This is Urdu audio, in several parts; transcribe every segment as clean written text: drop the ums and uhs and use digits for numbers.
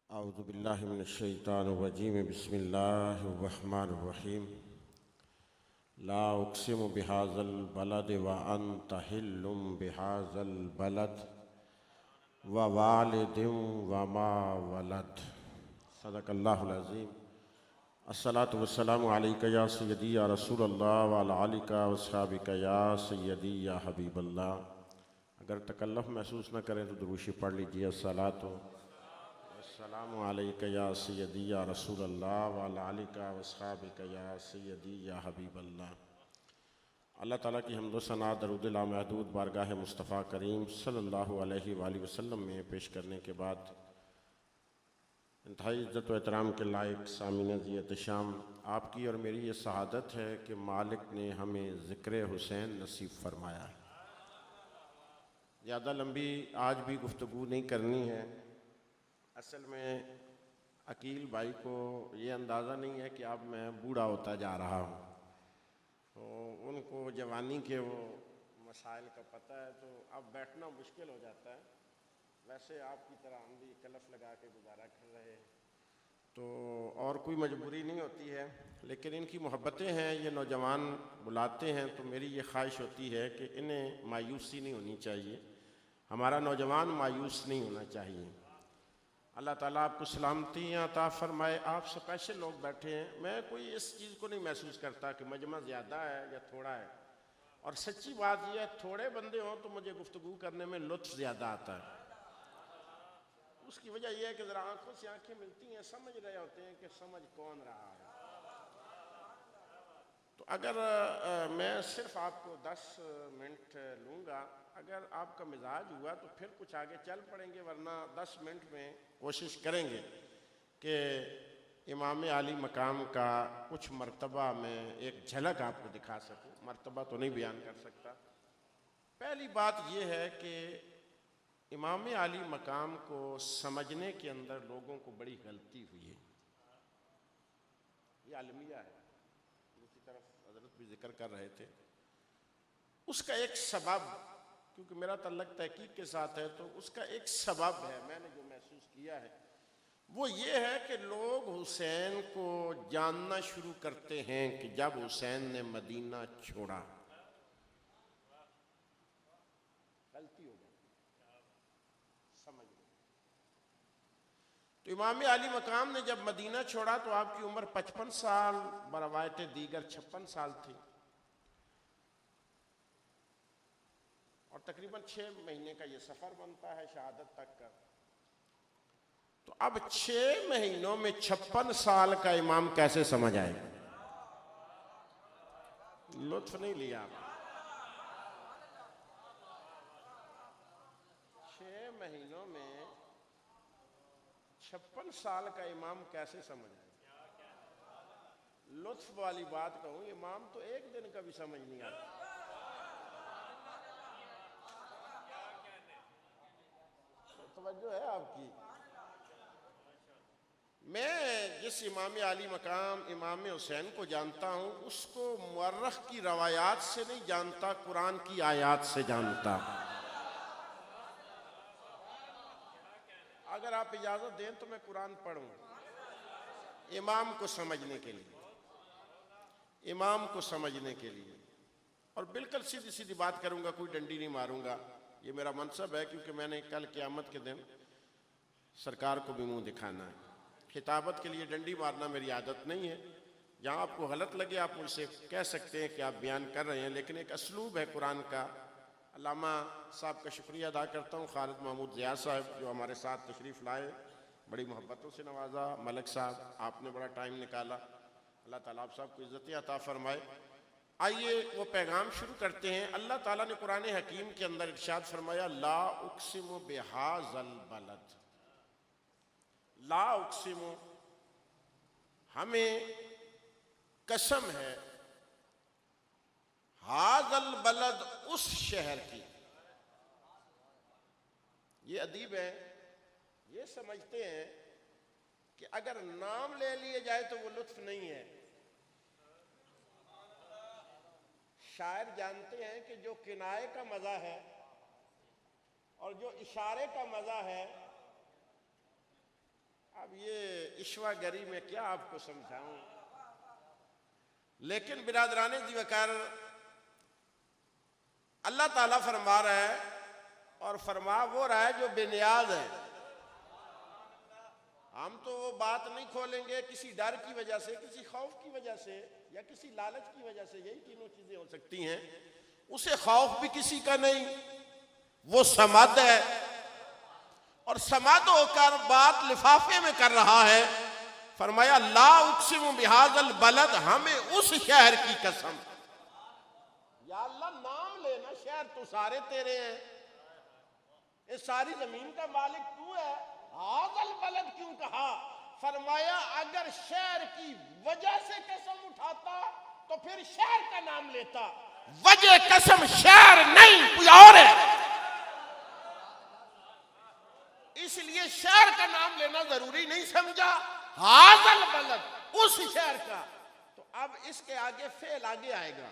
اعوذ باللہ من الشیطان الرجیم بسم اللہ الرحمن الرحیم لا اقسم بهذا البلد وانت حل بهذا البلد ووالد وما ولد صدق اللہ العظیم۔ الصلاۃ والسلام علیک یا سیدی یا رسول اللہ وعلی آلک واصحابک یا سیدی یا حبیب اللہ۔ اگر تکلف محسوس نہ کریں تو دروشی پڑھ لیجیے۔ السلام علیک یا سیدی یا رسول اللہ وعلی آلک واصحابک یا سیدی یا حبیب اللہ۔ اللہ تعالیٰ کی حمد و ثنا درود لامحدود بارگاہ مصطفیٰ کریم صلی اللہ علیہ وآلہ وسلم میں پیش کرنے کے بعد انتہائی عزت و احترام کے لائق سامعین ذی احتشام، آپ کی اور میری یہ سعادت ہے کہ مالک نے ہمیں ذکر حسین نصیب فرمایا ہے۔ زیادہ لمبی آج بھی گفتگو نہیں کرنی ہے۔ اصل میں عقیل بھائی کو یہ اندازہ نہیں ہے کہ اب میں بوڑھا ہوتا جا رہا ہوں، تو ان کو جوانی کے وہ مسائل کا پتہ ہے، تو اب بیٹھنا مشکل ہو جاتا ہے۔ ویسے آپ کی طرح ہم بھی کلف لگا کے گزارا کر رہے ہیں، تو اور کوئی مجبوری نہیں ہوتی ہے، لیکن ان کی محبتیں ہیں، یہ نوجوان بلاتے ہیں تو میری یہ خواہش ہوتی ہے کہ انہیں مایوسی نہیں ہونی چاہیے، ہمارا نوجوان مایوس نہیں ہونا چاہیے۔ اللہ تعالیٰ آپ کو سلامتیاں عطا فرمائے۔ آپ سپیشل لوگ بیٹھے ہیں، میں کوئی اس چیز کو نہیں محسوس کرتا کہ مجمع زیادہ ہے یا تھوڑا ہے، اور سچی بات یہ ہے تھوڑے بندے ہوں تو مجھے گفتگو کرنے میں لطف زیادہ آتا ہے۔ اس کی وجہ یہ ہے کہ ذرا آنکھوں سے آنکھیں ملتی ہیں، سمجھ رہے ہوتے ہیں کہ سمجھ کون رہا ہے۔ تو اگر میں صرف آپ کو 10 منٹ لوں گا، اگر آپ کا مزاج ہوا تو پھر کچھ آگے چل پڑیں گے، ورنہ 10 منٹ میں کوشش کریں گے کہ امام عالی مقام کا کچھ مرتبہ میں ایک جھلک آپ کو دکھا سکوں۔ مرتبہ تو نہیں بیان کر سکتا۔ پہلی بات یہ ہے کہ امام عالی مقام کو سمجھنے کے اندر لوگوں کو بڑی غلطی ہوئی ہے، یہ عالمیہ ہے۔ دوسری طرف حضرت بھی ذکر کر رہے تھے، اس کا ایک سبب، کیونکہ میرا تعلق تحقیق کے ساتھ ہے، تو اس کا ایک سبب ہے، میں نے جو محسوس کیا ہے وہ یہ ہے کہ لوگ حسین کو جاننا شروع کرتے ہیں کہ جب حسین نے مدینہ چھوڑا۔ غلطی ہو گئی، سمجھ لیں۔ تو امام عالی مقام نے جب مدینہ چھوڑا تو آپ کی عمر 55 سال، بروایت دیگر 56 سال تھی، اور تقریباً 6 مہینے کا یہ سفر بنتا ہے شہادت تک کا۔ تو اب 6 مہینوں میں 56 سال کا امام کیسے سمجھ آئے گا؟ لطف نہیں لیا آپ۔ 6 مہینوں میں 56 سال کا امام کیسے سمجھ آئے گا؟ لطف والی بات کہوں، امام تو ایک دن کا بھی سمجھ نہیں آتا۔ توجہ ہے آپ کی؟ میں جس امام عالی مقام امام حسین کو جانتا ہوں، اس کو مورخ کی روایات سے نہیں جانتا، قرآن کی آیات سے جانتا۔ اگر آپ اجازت دیں تو میں قرآن پڑھوں امام کو سمجھنے کے لیے، امام کو سمجھنے کے لیے، اور بالکل سیدھی سیدھی بات کروں گا، کوئی ڈنڈی نہیں ماروں گا۔ یہ میرا منصب ہے، کیونکہ میں نے کل قیامت کے دن سرکار کو بھی منہ دکھانا ہے۔ خطابت کے لیے ڈنڈی مارنا میری عادت نہیں ہے، جہاں آپ کو غلط لگے آپ مجھ سے کہہ سکتے ہیں کہ آپ بیان کر رہے ہیں، لیکن ایک اسلوب ہے قرآن کا۔ علامہ صاحب کا شکریہ ادا کرتا ہوں، خالد محمود ضیاء صاحب جو ہمارے ساتھ تشریف لائے، بڑی محبتوں سے نوازا۔ ملک صاحب آپ نے بڑا ٹائم نکالا، اللہ تعالیٰ آپ صاحب کو عزت عطا فرمائے۔ آئیے وہ پیغام شروع کرتے ہیں۔ اللہ تعالیٰ نے قرآن حکیم کے اندر ارشاد فرمایا، لا اقسم بہذا البلد، لا اقسم، ہمیں قسم ہے، ھذا البلد، اس شہر کی۔ یہ ادیب ہیں، یہ سمجھتے ہیں کہ اگر نام لے لیے جائے تو وہ لطف نہیں ہے۔ شاعر جانتے ہیں کہ جو کنائے کا مزہ ہے اور جو اشارے کا مزہ ہے، اب یہ عشوہ گری میں کیا آپ کو سمجھاؤں، لیکن برادران ذی وقار اللہ تعالیٰ فرما رہا ہے، اور فرما وہ رہا ہے جو بے نیاز ہے۔ ہم تو وہ بات نہیں کھولیں گے کسی ڈر کی وجہ سے، کسی خوف کی وجہ سے، یا کسی لالچ کی وجہ سے، یہی تینوں چیزیں ہو سکتی ہیں۔ اسے خوف بھی کسی کا نہیں، وہ صمد ہے، اور صمد ہو کر بات لفافے میں کر رہا ہے۔ فرمایا لا اقسم بہذا البلد، ہمیں اس شہر کی قسم۔ یا اللہ نام لینا، شہر تو سارے تیرے ہیں، اس ساری زمین کا مالک تو ہے، ھذا البلد کیوں کہا؟ فرمایا اگر شہر کی وجہ سے قسم اٹھاتا تو پھر شہر کا نام لیتا، وجہ قسم شہر نہیں کوئی اور ہے، اس لیے شہر کا نام لینا ضروری نہیں سمجھا، ھذا البلد اس شہر کا۔ تو اب اس کے آگے فعل آگے آئے گا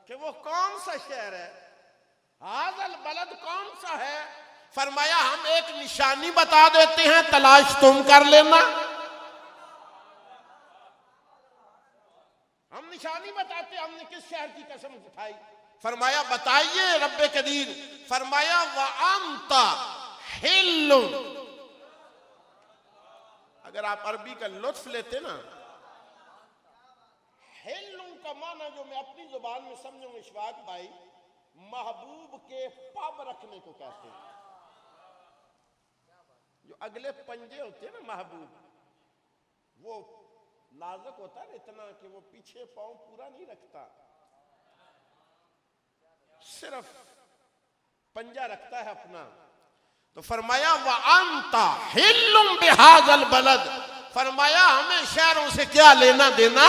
کہ وہ کون سا شہر ہے، ھذا البلد کون سا ہے؟ فرمایا ہم ایک نشانی بتا دیتے ہیں، تلاش تم کر لینا۔ ہم نشانی بتاتے، ہم نے کس شہر کی قسم اٹھائی؟ فرمایا بتائیے رب قدیر۔ فرمایا وَأَنْتَ حِلٌّ، اگر آپ عربی کا لطف لیتے نا، حِلٌّ کا معنی جو میں اپنی زبان میں سمجھوں اشفاق بھائی، محبوب کے پب رکھنے کو کہتے ہیں۔ جو اگلے پنجے ہوتے ہیں نا محبوب، وہ نازک ہوتا ہے اتنا کہ وہ پیچھے پاؤں پورا نہیں رکھتا، صرف پنجہ رکھتا ہے اپنا۔ تو فرمایا وَأَنْتَ حِلٌّ بِهَذَا الْبَلَدِ، فرمایا ہمیں شہروں سے کیا لینا دینا؟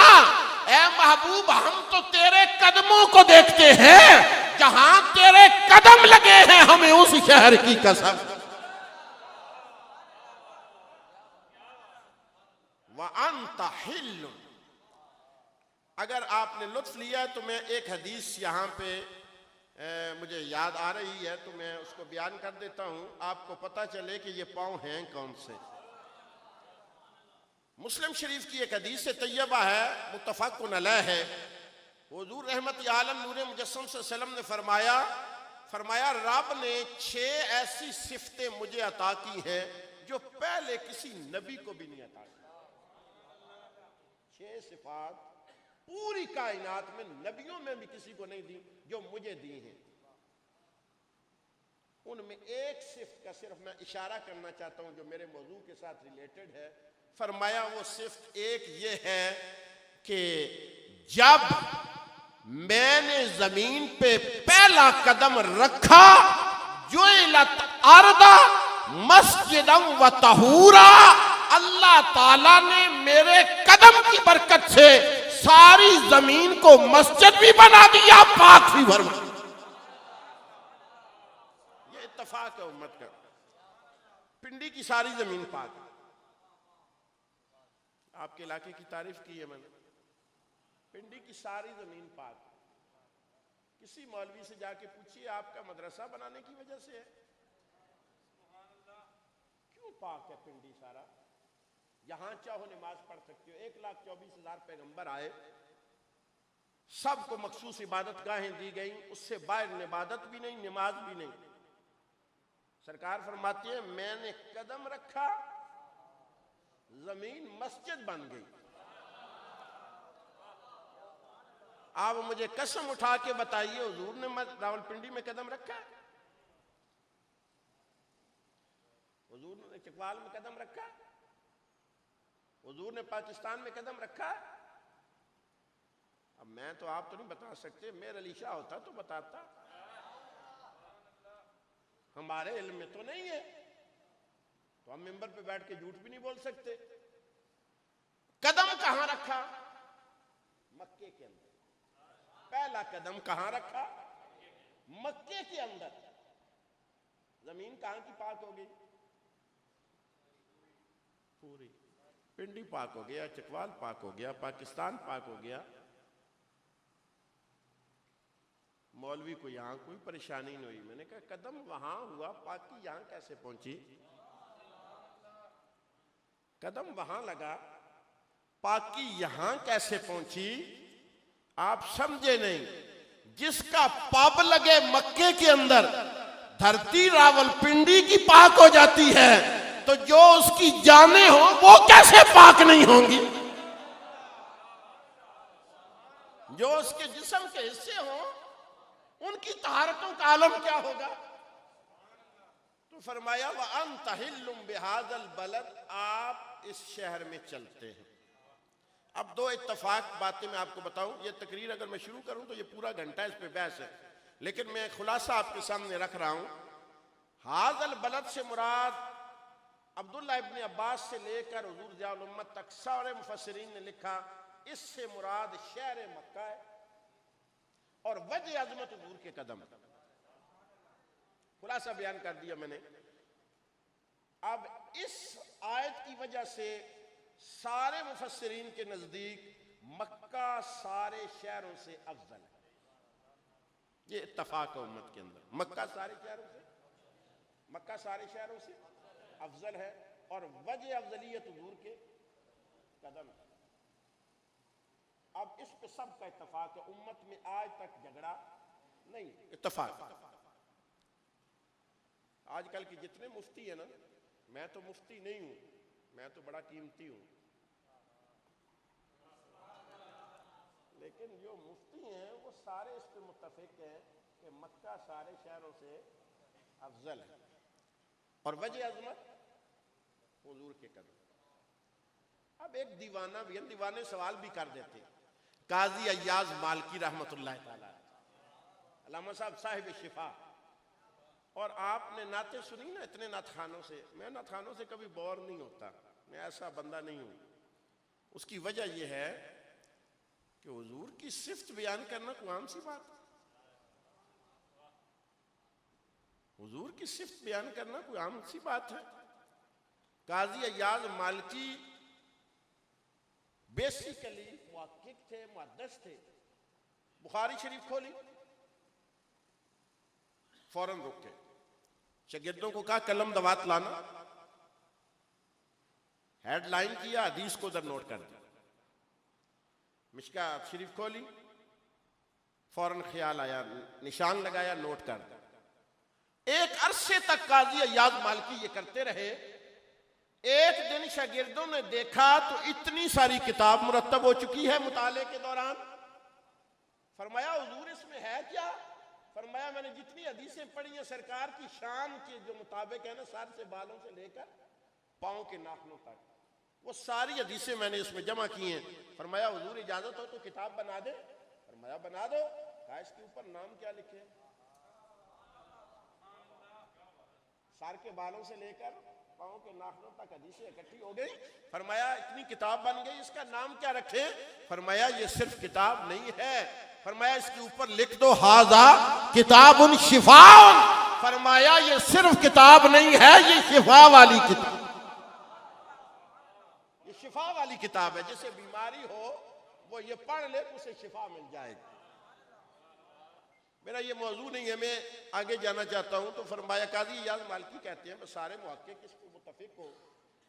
اے محبوب ہم تو تیرے قدموں کو دیکھتے ہیں، جہاں تیرے قدم لگے ہیں ہمیں اس شہر کی قسم۔ وَأَنْتَ حِلٌّ، اگر آپ نے لطف لیا ہے تو میں ایک حدیث یہاں پہ مجھے یاد آ رہی ہے تو میں اس کو بیان کر دیتا ہوں، آپ کو پتہ چلے کہ یہ پاؤں ہیں کون سے۔ مسلم شریف کی ایک حدیث طیبہ ہے، متفق علیہ ہے۔ حضور رحمت عالم نور مجسم صلی اللہ علیہ وسلم نے فرمایا رب نے 6 ایسی صفتیں مجھے عطا کی ہیں جو پہلے کسی نبی کو بھی نہیں عطا کی۔ 6 صفات پوری کائنات میں نبیوں میں بھی کسی کو نہیں دی جو مجھے دی ہیں۔ ان میں ایک صفت کا صرف میں اشارہ کرنا چاہتا ہوں جو میرے موضوع کے ساتھ ریلیٹڈ ہے۔ فرمایا وہ صفت ایک یہ ہے کہ جب میں نے زمین پہ پہلا قدم رکھا جعلت ارض مسجدا و طہورا، اللہ تعالیٰ نے میرے قدم کی برکت سے ساری زمین کو مسجد بھی بنا دیا، پاک بھی بھر دیا۔ یہ اتفاق ہے امت کا، پنڈی کی ساری زمین پاک۔ آپ کے علاقے کی تعریف کی ہے میں نے، پنڈی کی ساری زمین پاک۔ کسی مولوی سے جا کے پوچھئے آپ کا مدرسہ بنانے کی وجہ سے ہے، کیوں پاک ہے پنڈی سارا؟ یہاں چاہو نماز پڑھ سکتے ہو، 1,24,000 پیغمبر آئے، سب کو مخصوص عبادت گاہیں دی گئیں، اس سے باہر عبادت بھی نہیں، نماز بھی نہیں۔ سرکار فرماتی ہے میں نے قدم رکھا زمین مسجد بن گئی۔ آپ مجھے قسم اٹھا کے بتائیے حضور نے راولپنڈی میں قدم رکھا ہے؟ حضور نے چکوال میں قدم رکھا ہے؟ حضور نے پاکستان میں قدم رکھا ہے؟ اب میں تو آپ تو نہیں بتا سکتے، میرا علی شاہ ہوتا تو بتاتا، ہمارے علم میں تو نہیں ہے، تو ہم ممبر پہ بیٹھ کے جھوٹ بھی نہیں بول سکتے۔ قدم کہاں رکھا؟ مکے کے اندر۔ پہلا قدم کہاں رکھا؟ مکے کے اندر۔ زمین کہاں کی پاک ہو گئی؟ پوری پنڈی پاک ہو گیا، چکوال پاک ہو گیا، پاکستان پاک ہو گیا۔ مولوی کو یہاں کوئی پریشانی نہیں ہوئی۔ میں نے کہا قدم وہاں ہوا، پاکی یہاں کیسے پہنچی؟ قدم وہاں لگا، پاکی یہاں کیسے پہنچی آپ سمجھے نہیں۔ جس کا پاب لگے مکے کے اندر دھرتی راول پنڈی کی پاک ہو جاتی ہے، تو جو اس کی جانیں ہوں وہ کیسے پاک نہیں ہوں گی؟ جو اس کے جسم کے حصے ہوں ان کی طہارتوں کا عالم کیا ہوگا؟ تو فرمایا وَأَنْتَ حِلٌّ بِهَذَا الْبَلَدِ، آپ اس شہر میں چلتے ہیں۔ اب دو اتفاق باتیں میں آپ کو بتاؤں، یہ تقریر اگر میں شروع کروں تو یہ پورا گھنٹہ اس پہ بحث ہے، لیکن میں خلاصہ آپ کے سامنے رکھ رہا ہوں۔ هَذَا الْبَلَدِ سے مراد عبداللہ ابن عباس سے لے کر حضور ضیاء الامت تک سارے مفسرین نے لکھا اس سے مراد شہر مکہ ہے اور وجہ عظمت حضور کے قدم۔ خلاصہ بیان کر دیا میں نے۔ اب اس آیت کی وجہ سے سارے مفسرین کے نزدیک مکہ سارے شہروں سے افضل ہے۔ یہ اتفاق ہے امت کے اندر، مکہ سارے شہروں سے افضل ہے، اور وجہ افضلیت حضور کے قدم ہے۔ اب اس پہ سب کا اتفاق ہے، امت میں آج تک جھگڑا نہیں، اتفاق۔ آج کل کے جتنے مفتی ہیں نا، میں تو مفتی نہیں ہوں، میں تو بڑا قیمتی ہوں، لیکن جو مفتی ہیں وہ سارے اس پہ متفق ہیں کہ مکہ سارے شہروں سے افضل ہے، اور وجہ عظمت حضور کے قدم۔ اب ایک دیوانہ بھی ہے، دیوانے سوال بھی کر دیتے ہیں۔ قاضی ایاز مالکی رحمت اللہ تعالی، علامہ صاحب صاحب شفا، اور آپ نے نعتیں سنی نا اتنے نعت خانوں سے، میں نعت خانوں سے کبھی بور نہیں ہوتا، میں ایسا بندہ نہیں ہوں۔ اس کی وجہ یہ ہے کہ حضور کی صفت بیان کرنا کوئی عام سی بات ہے، حضور کی صفت بیان کرنا کوئی عام سی بات ہے۔ قاضی ایاز مالکی بیسیکلی محقق تھے، محدث تھے۔ بخاری شریف کھولی، فوراً رکے، شاگردوں کو کہا قلم دوات لانا، ہیڈ لائن کیا، حدیث کو ادھر نوٹ کر دیا۔ مشکات شریف کھولی، فوراً خیال آیا، نشان لگایا، نوٹ کر دیا۔ ایک عرصے تک قاضی ایاز مالکی یہ کرتے رہے۔ ایک دن شاگردوں نے دیکھا تو اتنی ساری کتاب مرتب ہو چکی ہے مطالعے کے دوران۔ فرمایا حضور اس میں ہے کیا؟ فرمایا میں نے جتنی حدیثیں پڑھی ہیں سرکار کی شان کے جو مطابق ہے نا، سر سے بالوں سے لے کر پاؤں کے ناخنوں تک، وہ ساری حدیثیں میں نے اس میں جمع کی ہیں۔ فرمایا حضور اجازت ہو تو کتاب بنا دے؟ فرمایا بنا دو۔ کہا اس کے اوپر نام کیا لکھے؟ سر کے بالوں سے لے کر پاؤں کے ناخنوں تک حدیثیں اکٹھی ہو گئی۔ فرمایا اتنی کتاب بن گئی، اس کا نام کیا رکھیں؟ فرمایا یہ صرف کتاب نہیں ہے، فرمایا اس کے اوپر لکھ دو ھذا کتاب شفاء۔ فرمایا یہ صرف کتاب نہیں ہے، یہ شفا والی کتاب، یہ شفا والی کتاب ہے۔ جسے بیماری ہو وہ یہ پڑھ لے تو اسے شفا مل جائے گی۔ میرا یہ موضوع نہیں ہے، میں آگے جانا چاہتا ہوں۔ تو فرمایا قاضی ایاز مالکی کہتے ہیں، سارے محقق اس کو متفق ہو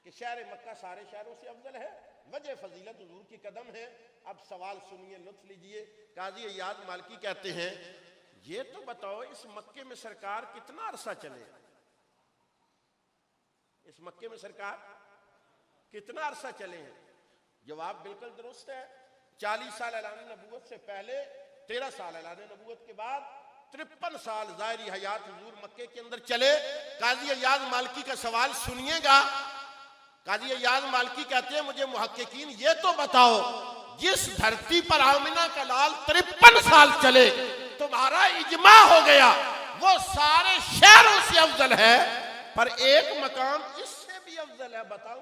کہ شہر مکہ سارے شہروں سے افضل ہے، وجہ فضیلت حضور کی قدم ہے۔ اب سوال سنیے، لطف لیجئے۔ قاضی ایاز مالکی کہتے ہیں یہ تو بتاؤ اس مکے میں سرکار کتنا عرصہ چلے؟ اس مکے میں سرکار کتنا عرصہ چلے ہیں؟ جواب بالکل درست ہے، 40 سال اعلان نبوت سے پہلے، 13 سال اعلان نبوت کے بعد، 53 سال ظاہری حیات حضور مکے کے اندر چلے۔ قاضی ایاز مالکی کا سوال سنیے گا۔ قاضی ایاز مالکی کہتے ہیں مجھے محققین یہ تو بتاؤ جس دھرتی پر آمنہ کا لال 53 سال چلے، تمہارا اجماع ہو گیا وہ سارے شہروں سے افضل ہے، پر ایک مقام اس سے بھی افضل ہے، بتاؤ۔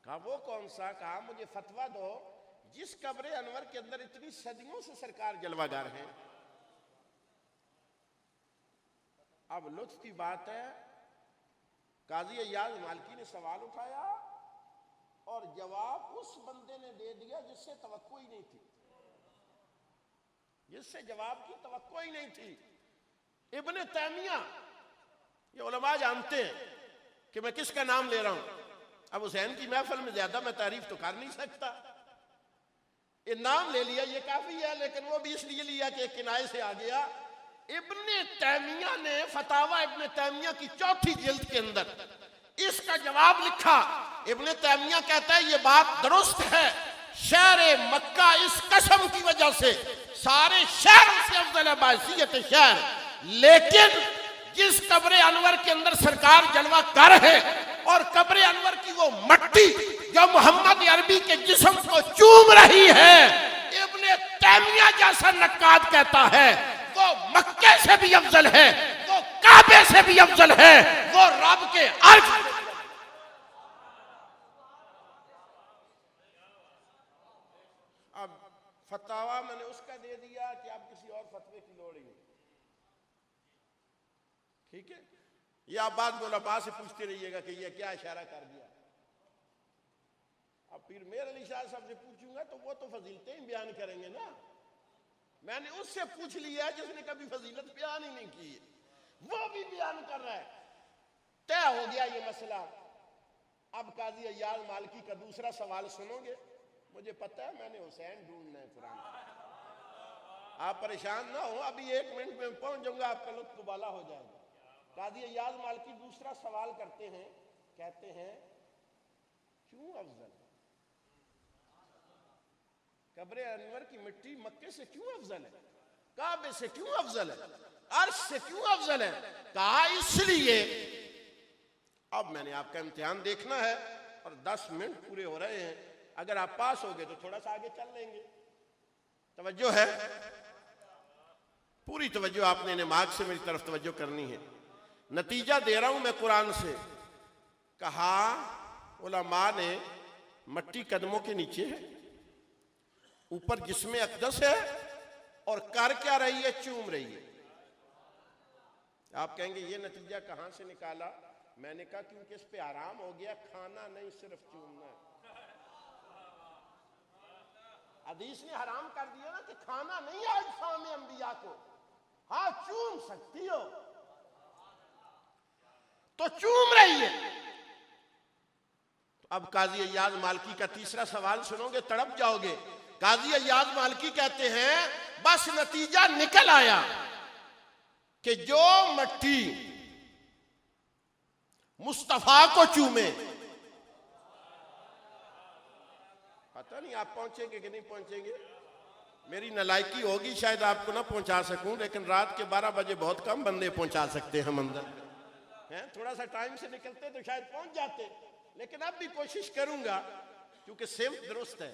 کہا وہ کون سا؟ کہا مجھے فتویٰ دو جس قبر انور کے اندر اتنی صدیوں سے سرکار جلوہ گر ہیں۔ اب لطف کی بات ہے، قاضی ایاز مالکی نے سوال اٹھایا اور جواب اس بندے نے دے دیا جس سے توقع ہی نہیں تھی، جس سے جواب کی توقع ہی نہیں تھی۔ ابن تیمیہ، یہ علماء جانتے ہیں، کہ میں کس کا نام لے رہا ہوں؟ اب حسین کی محفل میں زیادہ میں تعریف تو کر نہیں سکتا، یہ نام لے لیا یہ کافی ہے، لیکن وہ بھی اس لیے لیا کہ ایک کنائے سے آ گیا۔ ابن تیمیہ نے فتاوی ابن تیمیہ کی 4 جلد کے اندر اس کا جواب لکھا۔ ابن تیمیہ کہتا ہے یہ بات درست ہے، شہر مکہ اس قسم کی وجہ سے سارے شہروں سے افضل ہے بحیثیت شہر، لیکن جس قبر انور کے اندر سرکار جلوہ گر ہے اور قبر انور کی وہ مٹی جو محمد عربی کے جسم کو چوم رہی ہے، ابن تیمیہ جیسا نقاد کہتا ہے وہ مکے سے بھی افضل ہے، وہ کعبے سے بھی افضل ہے، وہ رب کے عرش۔ اب فتاوی میں نے اس کا دے دیا کہ اب کسی اور فتوے کی لوڑ ہی نہیں، ٹھیک ہے؟ یہ آپ بعد علماء سے پوچھتے رہیے گا کہ یہ کیا اشارہ کر دیا۔ اب پھر میر علی شاہ صاحب سے پوچھوں گا تو وہ تو فضیلتیں ہی بیان کریں گے نا، میں نے اس سے پوچھ لیا جس نے کبھی فضیلت بیان ہی نہیں کی، وہ بھی بیان کر رہا ہے۔ طے ہو گیا یہ مسئلہ۔ اب قاضی ایاز مالکی کا دوسرا سوال سنو گے؟ مجھے پتہ ہے میں نے حسین ڈھونڈنا ہے قرآن، آپ پریشان نہ ہو، ابھی 1 منٹ میں پہنچ جاؤں گا، آپ کا لطف بالا ہو جائے گا۔ قاضی ایاز مالکی دوسرا سوال کرتے ہیں، کہتے ہیں کیوں افضل ہے؟ قبر انور کی مٹی مکے سے کیوں افضل ہے؟ کعبے سے کیوں افضل ہے؟ عرش سے کیوں افضل ہے؟ کہا اس لیے، اب میں نے آپ کا امتحان دیکھنا ہے اور 10 منٹ پورے ہو رہے ہیں، اگر آپ پاس ہو گئے تو تھوڑا سا آگے چل لیں گے۔ توجہ ہے؟ پوری توجہ آپ نے نماز سے میری طرف توجہ کرنی ہے۔ نتیجہ دے رہا ہوں میں قرآن سے۔ کہا علماء نے مٹی قدموں کے نیچے ہے، اوپر جسم اقدس ہے، اور کر کیا رہی ہے؟ چوم رہی ہے۔ آپ کہیں گے یہ نتیجہ کہاں سے نکالا؟ میں نے کہا کیونکہ اس پہ آرام ہو گیا، کھانا نہیں صرف چومنا ہے۔ حدیث نے حرام کر دیا نا کہ کھانا نہیں ہے اجسام انبیاء کو، ہاں چوم سکتی ہو، تو چوم رہی ہے۔ اب قاضی ایاز مالکی کا تیسرا سوال سنو گے تڑپ جاؤ گے۔ قاضی ایاز مالکی کہتے ہیں بس نتیجہ نکل آیا کہ جو مٹی مصطفیٰ کو چومے، پتہ نہیں آپ پہنچیں گے کہ نہیں پہنچیں گے، میری نالائکی ہوگی شاید آپ کو نہ پہنچا سکوں، لیکن رات کے 12 بجے بہت کم بندے پہنچا سکتے ہیں منزل پہ، تھوڑا سا ٹائم سے نکلتے تو شاید پہنچ جاتے، لیکن اب بھی کوشش کروں گا کیونکہ سمت درست ہے،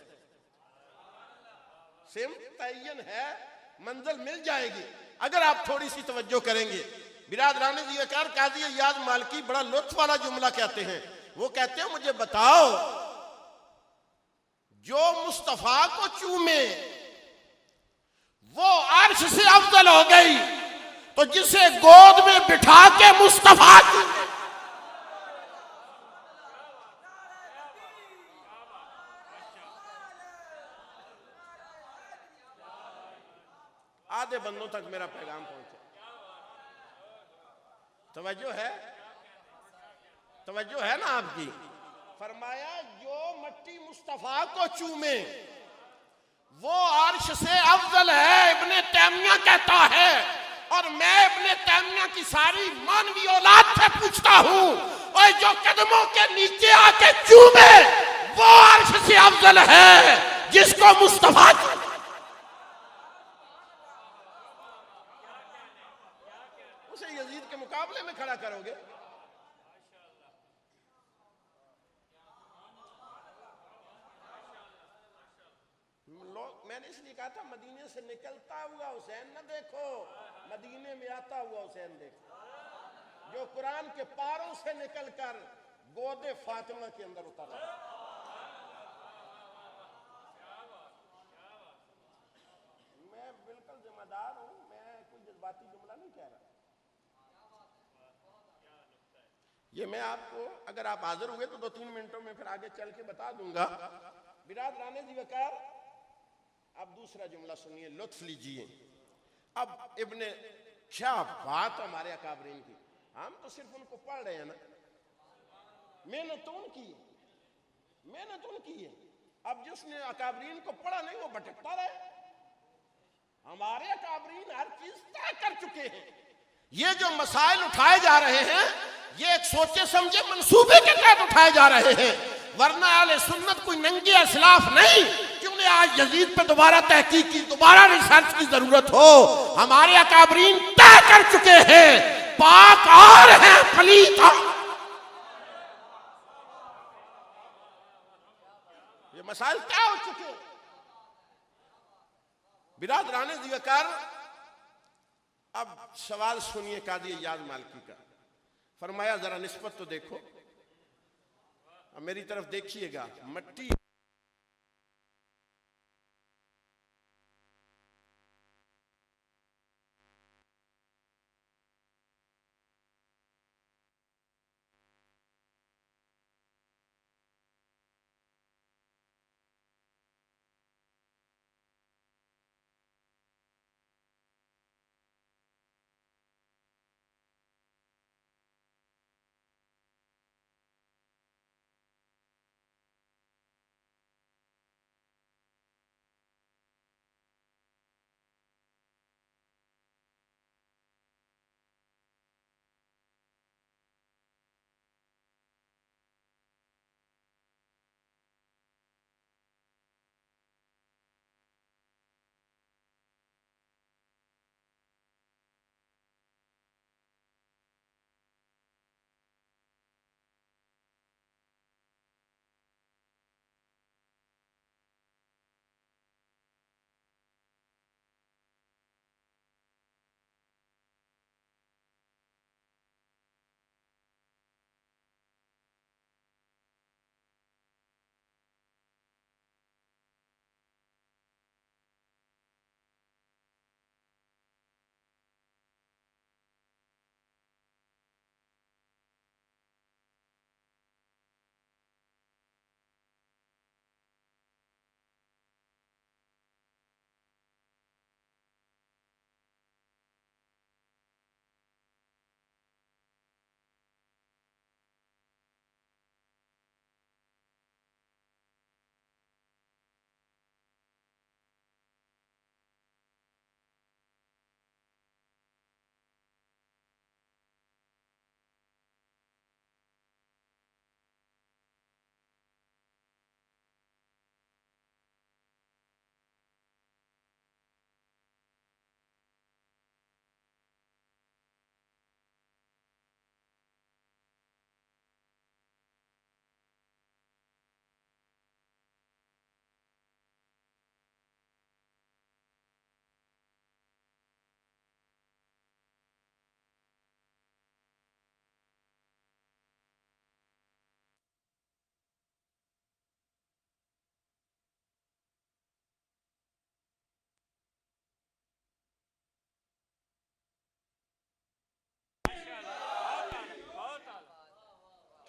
سمت تعین ہے، منزل مل جائے گی اگر آپ تھوڑی سی توجہ کریں گے۔ برادران دیوکار قاضی ایاز مالکی بڑا لطف والا جملہ کہتے ہیں، وہ کہتے ہیں مجھے بتاؤ جو مصطفیٰ کو چومے وہ عرش سے افضل ہو گئی، تو جسے گود میں بٹھا کے مصطفیٰ چومے، آدھے بندوں تک میرا پیغام پہنچا۔ توجہ ہے نا آپ کی؟ فرمایا جو مٹی مصطفیٰ کو چومے وہ عرش سے افضل ہے، ابن تیمیہ کہتا ہے، اور میں ابن تیمیہ کی ساری مانوی اولاد سے پوچھتا ہوں، اور جو قدموں کے نیچے آ کے چومے وہ عرش سے افضل ہے جس کو مصطفیٰ چومے۔ اسے یزید کے مقابلے میں کھڑا کرو گے؟ میں نے اس لیے کہا تھا مدینے سے نکلتا ہوا حسین نہ دیکھو، مدینے میں آتا ہوا حسین دیکھو، جو قرآن کے پاروں سے نکل کر گود فاطمہ کے اندر اترا۔ میں بالکل ذمہ دار ہوں، میں کوئی جذباتی جملہ نہیں کہہ رہا، یہ میں آپ کو اگر آپ حاضر ہوئے تو 2-3 منٹوں میں پھر آگے چل کے بتا دوں گا۔ برادران دیوکار اب دوسرا جملہ سنیے، لطف لیجئے۔ اب ابن کیا بات ہمارے اکابرین کی، ہم تو صرف ان کو پڑھ رہے ہیں نا، محنت ان کی ہے، محنت ان کی ہے. اب جس نے اکابرین کو پڑھا نہیں وہ بھٹکتا رہے. ہمارے اکابرین ہر چیز طے کر چکے ہیں. یہ جو مسائل اٹھائے جا رہے ہیں یہ ایک سوچے سمجھے منصوبے کے تحت اٹھائے جا رہے ہیں، ورنہ اہل سنت کوئی ننگی اسلاف نہیں کہ انہیں آج یزید پہ دوبارہ تحقیق کی، دوبارہ ریسرچ کی ضرورت ہو. ہمارے اکابرین طے کر چکے ہیں، پاک اور ہیں پلیت اور. یہ مسائل طے ہو چکے ہیں. برادران دیوکر، اب سوال سنیے قاضی ایاز مالکی کا. فرمایا ذرا نسبت تو دیکھو، اب میری طرف دیکھیے گا. مٹی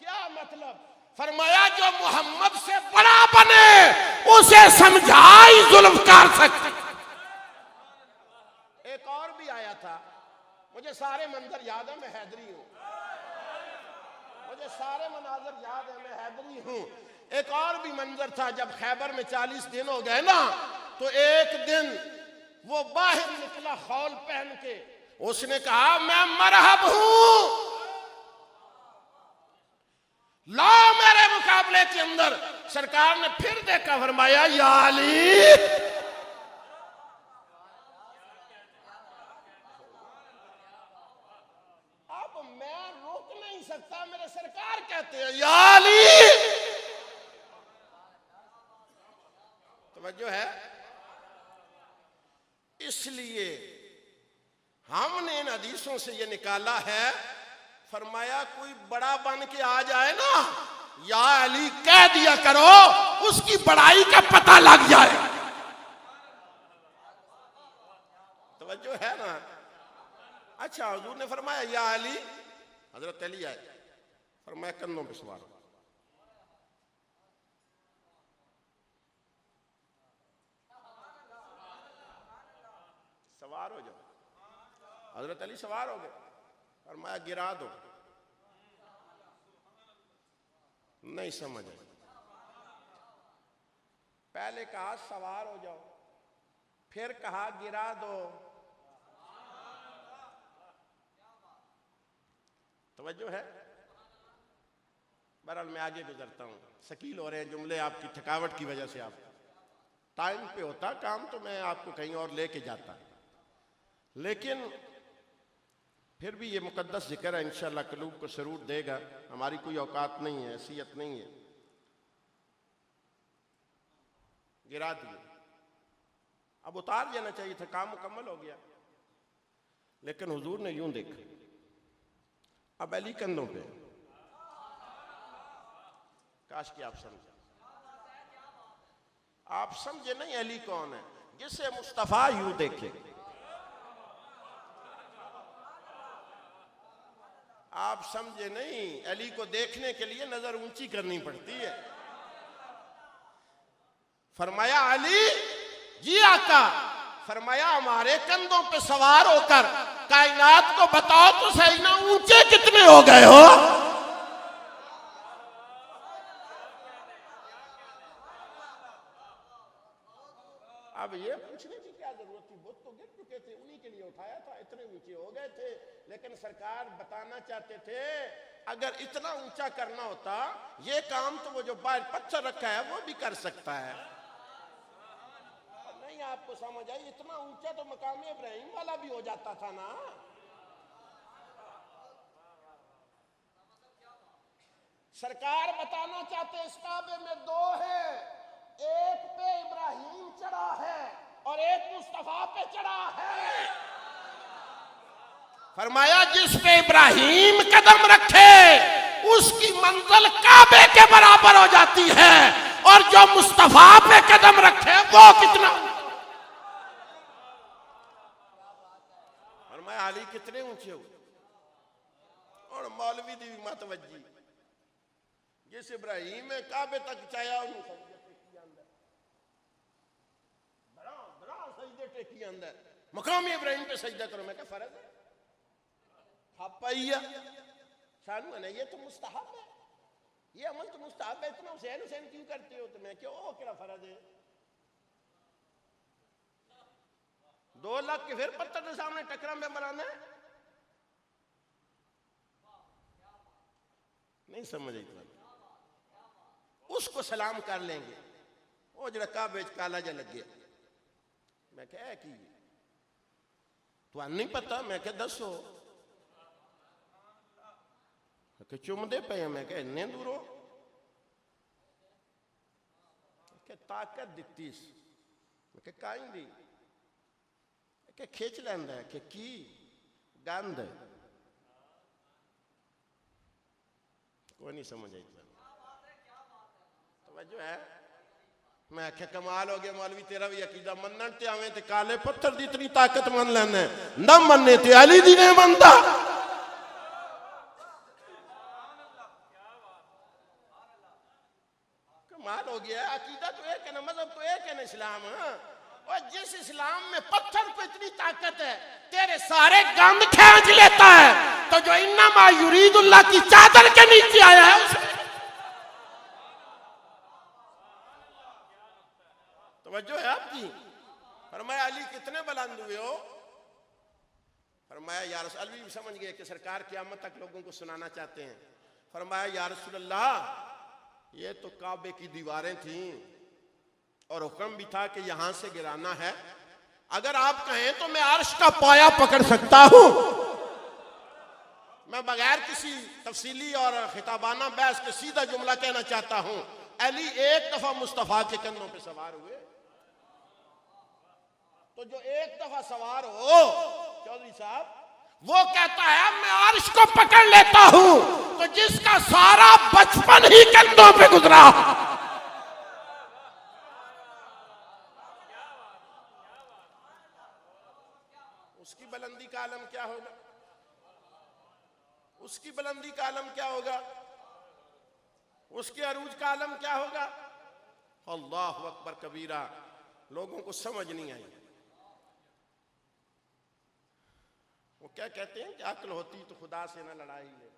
کیا مطلب؟ فرمایا جو محمد سے بڑا بنے اسے سمجھائی ذوالفقار سکتا. ایک اور بھی آیا تھا، مجھے سارے منظر یاد ہیں، میں حیدری ہوں، مجھے سارے مناظر یاد ہیں، میں حیدری ہوں. ایک اور بھی منظر تھا جب خیبر میں 40 دن ہو گئے نا، تو ایک دن وہ باہر نکلا خول پہن کے، اس نے کہا میں مرحب ہوں، لا میرے مقابلے کے اندر. سرکار نے پھر دیکھا، فرمایا یا علی، اب میں روک نہیں سکتا، میرے سرکار کہتے ہیں یا علی. توجہ ہے؟ اس لیے ہم نے ان حدیثوں سے یہ نکالا ہے، فرمایا کوئی بڑا بن کے آ جائے نا، یا علی کہہ دیا کرو، اس کی بڑائی کا پتہ لگ جائے. توجہ ہے نا؟ اچھا حضور نے فرمایا یا علی، حضرت علی آئے، فرمایا کندھوں پہ سوار ہو. سوار ہو جاؤ. حضرت علی سوار ہو گئے، فرمایا گرا دو. نہیں سمجھ آئی. پہلے کہا سوار ہو جاؤ، پھر کہا گرا دو. توجہ ہے؟ بہرحال میں آگے گزرتا ہوں، ثقیل ہو رہے ہیں جملے آپ کی تھکاوٹ کی وجہ سے. آپ ٹائم پہ ہوتا کام تو میں آپ کو کہیں اور لے کے جاتا، لیکن پھر بھی یہ مقدس ذکر ہے، انشاءاللہ قلوب کو سرور دے گا. ہماری کوئی اوقات نہیں ہے، حیثیت نہیں ہے. گرا دیے، اب اتار جانا چاہیے تھا، کام مکمل ہو گیا. لیکن حضور نے یوں دیکھا، اب علی کندھوں پہ. کاش کہ آپ سمجھیں. آپ سمجھے نہیں علی کون ہے؟ جسے مصطفیٰ یوں دیکھے. آپ سمجھے نہیں، علی کو دیکھنے کے لیے نظر اونچی کرنی پڑتی ہے. فرمایا علی جی آقا، فرمایا ہمارے کندھوں پہ سوار ہو کر کائنات کو بتاؤ تو صحیح نا اونچے کتنے ہو گئے ہو. اب یہ پوچھنے کی کیا ضرورت تھی؟ بت تو گر چکے تھے، انہی کے لیے اٹھایا تھا، اتنے اونچے ہو گئے تھے. لیکن سرکار بتانا چاہتے تھے اگر اتنا اونچا کرنا ہوتا یہ کام تو وہ جو باہر پتھر رکھا ہے وہ بھی کر سکتا ہے. نہیں آپ کو سمجھ آئی؟ اتنا اونچا تو مقام ابراہیم والا بھی ہو جاتا تھا نا. سرکار بتانا چاہتے اس کعبے میں دو ہے، ایک پہ ابراہیم چڑھا ہے اور ایک مصطفیٰ پہ چڑھا ہے. فرمایا جس پہ ابراہیم قدم رکھے اس کی منزل کعبے کے برابر ہو جاتی ہے، اور جو مصطفیٰ پہ قدم رکھے وہ کتنا. فرمایا علی کتنے اونچے ہوئے. اور مولوی دی بھی متوجہ، جس ابراہیم کعبے تک چاہیا انہوں سجدے ٹیکی اندر، بڑا سجدے ٹیکی اندر. مقام ابراہیم پہ سجدہ کرو. میں کہا فرض ہے، پائیا سانو ہے، یہ تو مستحب ہے، یہ عمل تو مستحب ہے. اتنا حسین حسین کیوں کرتے ہو؟ تو میں کہ او کیا فرض ہے. 2 لاکھ کے پھر پتھر کے سامنے ٹکرا میں بنانا ہے. نہیں سمجھ آئی؟ اس کو سلام کر لیں گے، وہ جڑا کعبے کالا جا لگ گیا. میں کہ اے کی تو نہیں پتا؟ میں کہ دسو. کہ چوم دے پہ ہیں. میں کہ اتنے دورو کہ طاقت دیتیس. میں کہ کائیں دی کہ کھیچ لیندہ ہے کہ کی گاند ہے. کوئی نہیں سمجھ آئی. توجہ ہے؟ میں کہ کمال ہو گیا مولوی تیرا بھی عقیدہ منن تے آویں تے کالے پتھر دی اتنی طاقت من لینے نہ مننے تے علی دی نہیں منتا. کمال ہو گیا. عقیدہ تو ایک ہے نا، مذہب تو ایک ہے نا اسلام. اور جس اسلام میں پتھر کو اتنی طاقت ہے تیرے سارے گند کھینچ لیتا ہے، تو جو انما یرید اللہ کی چادر کے نیچے آیا ہے اسے. توجہ ہے آپ کی؟ فرمایا علی کتنے بلند ہوئے ہو؟ فرمایا یا رسول اللہ. علی سمجھ گئے کہ سرکار قیامت تک لوگوں کو سنانا چاہتے ہیں. فرمایا یا رسول اللہ یہ تو کعبے کی دیواریں تھیں اور حکم بھی تھا کہ یہاں سے گرانا ہے. اگر آپ کہیں تو میں عرش کا پایا پکڑ سکتا ہوں. میں بغیر کسی تفصیلی اور خطابانہ بحث کے سیدھا جملہ کہنا چاہتا ہوں. علی ایک دفعہ مصطفیٰ کے کندھوں پہ سوار ہوئے. تو جو ایک دفعہ سوار ہو چودھری صاحب وہ کہتا ہے میں عرش کو پکڑ لیتا ہوں. تو جس کا سارا بچپن ہی کندھوں پہ گزرا، اس کی بلندی کا عالم کیا ہوگا؟ اس کی بلندی کا عالم کیا ہوگا؟ اس کے عروج کا عالم کیا ہوگا؟ اللہ اکبر کبیرہ. لوگوں کو سمجھ نہیں آئی. وہ کیا کہتے ہیں کہ عقل ہوتی تو خدا سے نہ لڑائی لے.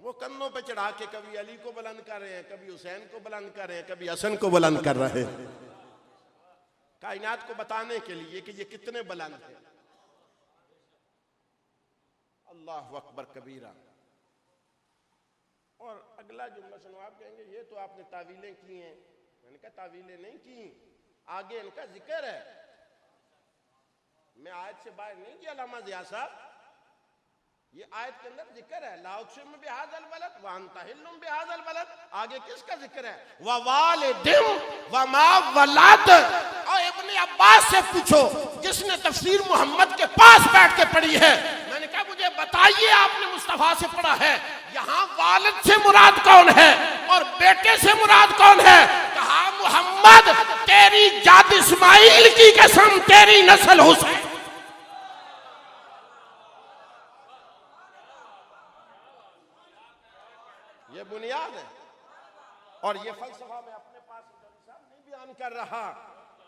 وہ کندھوں پہ چڑھا کے کبھی علی کو بلند کر رہے ہیں، کبھی حسین کو بلند کر رہے ہیں، کبھی حسن کو بلند کر رہے ہیں، کائنات کو بتانے کے لیے کہ یہ کتنے بلند ہیں۔ اللہ اکبر کبیرہ۔ اور اگلا جملہ سنو، آپ کہیں گے یہ تو آپ نے تعویلیں کی ہیں۔ میں نے کہا تعویلیں نہیں کی، آگے ان کا ذکر ہے۔ میں آیت سے باہر نہیں گیا علامہ ضیاء صاحب، یہ آیت کے اندر ذکر ہے، لا اقسم بہذا البلد وانت حل بہذا البلد۔ آگے کس کا ذکر ہے؟ ووالد وما ولد۔ اور ابن عباس سے پوچھو جس نے تفسیر محمد کے پاس بیٹھ کے پڑھی ہے، میں نے کہا مجھے بتائیے آپ نے مصطفیٰ سے پڑھا ہے، یہاں والد سے مراد کون ہے اور بیٹے سے مراد کون ہے؟ کہا محمد تیری جد اسماعیل کی قسم تیری نسل حسین۔ یہ بنیاد ہے، اور یہ فلسفہ میں اپنے پاس نہیں بیان کر رہا۔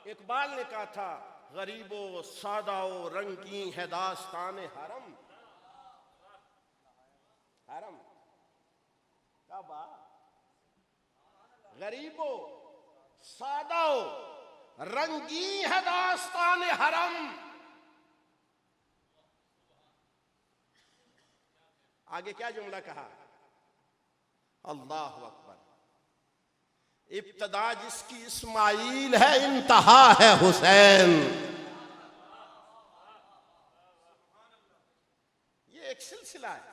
اقبال نے کہا تھا غریب و سادہ و رنگین ہے داستان حرم۔ حرم کیا بات، غریب و سادہ و رنگین ہے داستان حرم۔ آگے کیا جملہ کہا؟ اللہ اکبر۔ ابتدا جس کی اسماعیل ہے انتہا ہے حسین۔ یہ ایک سلسلہ ہے۔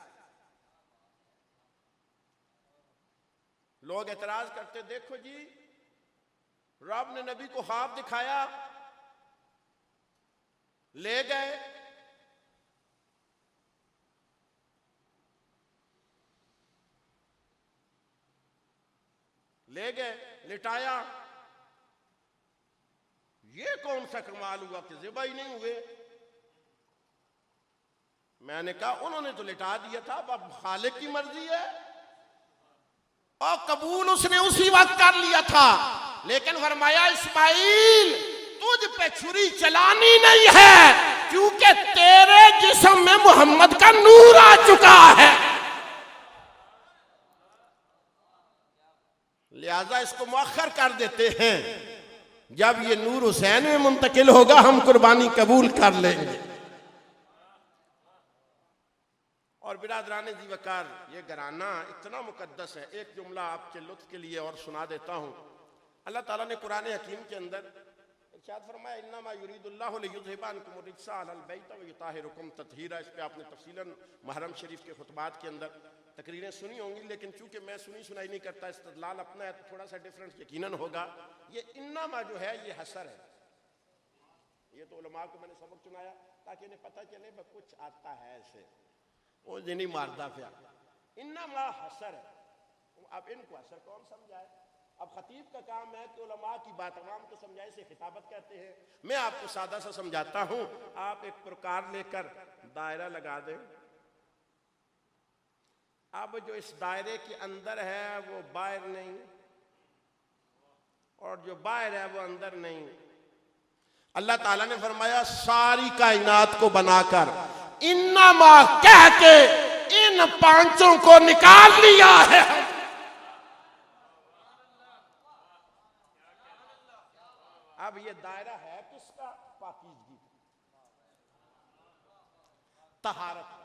لوگ اعتراض کرتے دیکھو جی رب نے نبی کو خواب دکھایا، لے گئے، لٹایا، یہ کون سا کمال ہوا کہ ذبح ہی نہیں ہوئے؟ میں نے کہا انہوں نے تو لٹا دیا تھا، اب خالق کی مرضی ہے، اور قبول اس نے اسی وقت کر لیا تھا، لیکن فرمایا اسماعیل تجھ پہ چھری چلانی نہیں ہے کیونکہ تیرے جسم میں محمد کا نور آ چکا ہے، لہذا اس کو مؤخر کر دیتے ہیں، جب یہ نور حسین میں منتقل ہوگا ہم قربانی قبول کر لیں گے۔ اور برادران ذی وقار، یہ گھرانہ اتنا مقدس ہے۔ ایک جملہ آپ کے لطف کے لیے اور سنا دیتا ہوں۔ اللہ تعالیٰ نے قرآن حکیم کے اندر ارشاد فرمایا انما یرید اللہ لیذھب عنکم الرجس اہل البیت ویطہرکم تطہیرا۔ اس پہ آپ نے تفصیلاً محرم شریف کے خطبات کے اندر تقریریں سنی ہوں گی، لیکن چونکہ میں سنی سنائی نہیں کرتا، استدلال اپنا ہے تو تھوڑا سا ڈیفرنٹ یقیناً ہوگا۔ یہ انما جو ہے یہ حصر ہے، یہ تو علماء کو میں نے سبق سنایا تاکہ انہیں پتہ چلے بس کچھ آتا ہے ایسے، وہ جنہیں ماردہ پیا، انما حصر ہے۔ اب ان کو حصر کون سمجھائے؟ اب خطیب کا کام ہے کہ علماء کی بات عوام کو سمجھائے، اسے خطابت کہتے ہیں۔ میں آپ کو سادہ سا سمجھاتا ہوں، آپ ایک پرکار لے کر دائرہ لگا دیں، اب جو اس دائرے کے اندر ہے وہ باہر نہیں، اور جو باہر ہے وہ اندر نہیں۔ اللہ تعالیٰ نے فرمایا ساری کائنات کو بنا کر انما کہہ کے ان پانچوں کو نکال لیا ہے۔ اب یہ دائرہ ہے کس کا؟ پاکیزگی، طہارت۔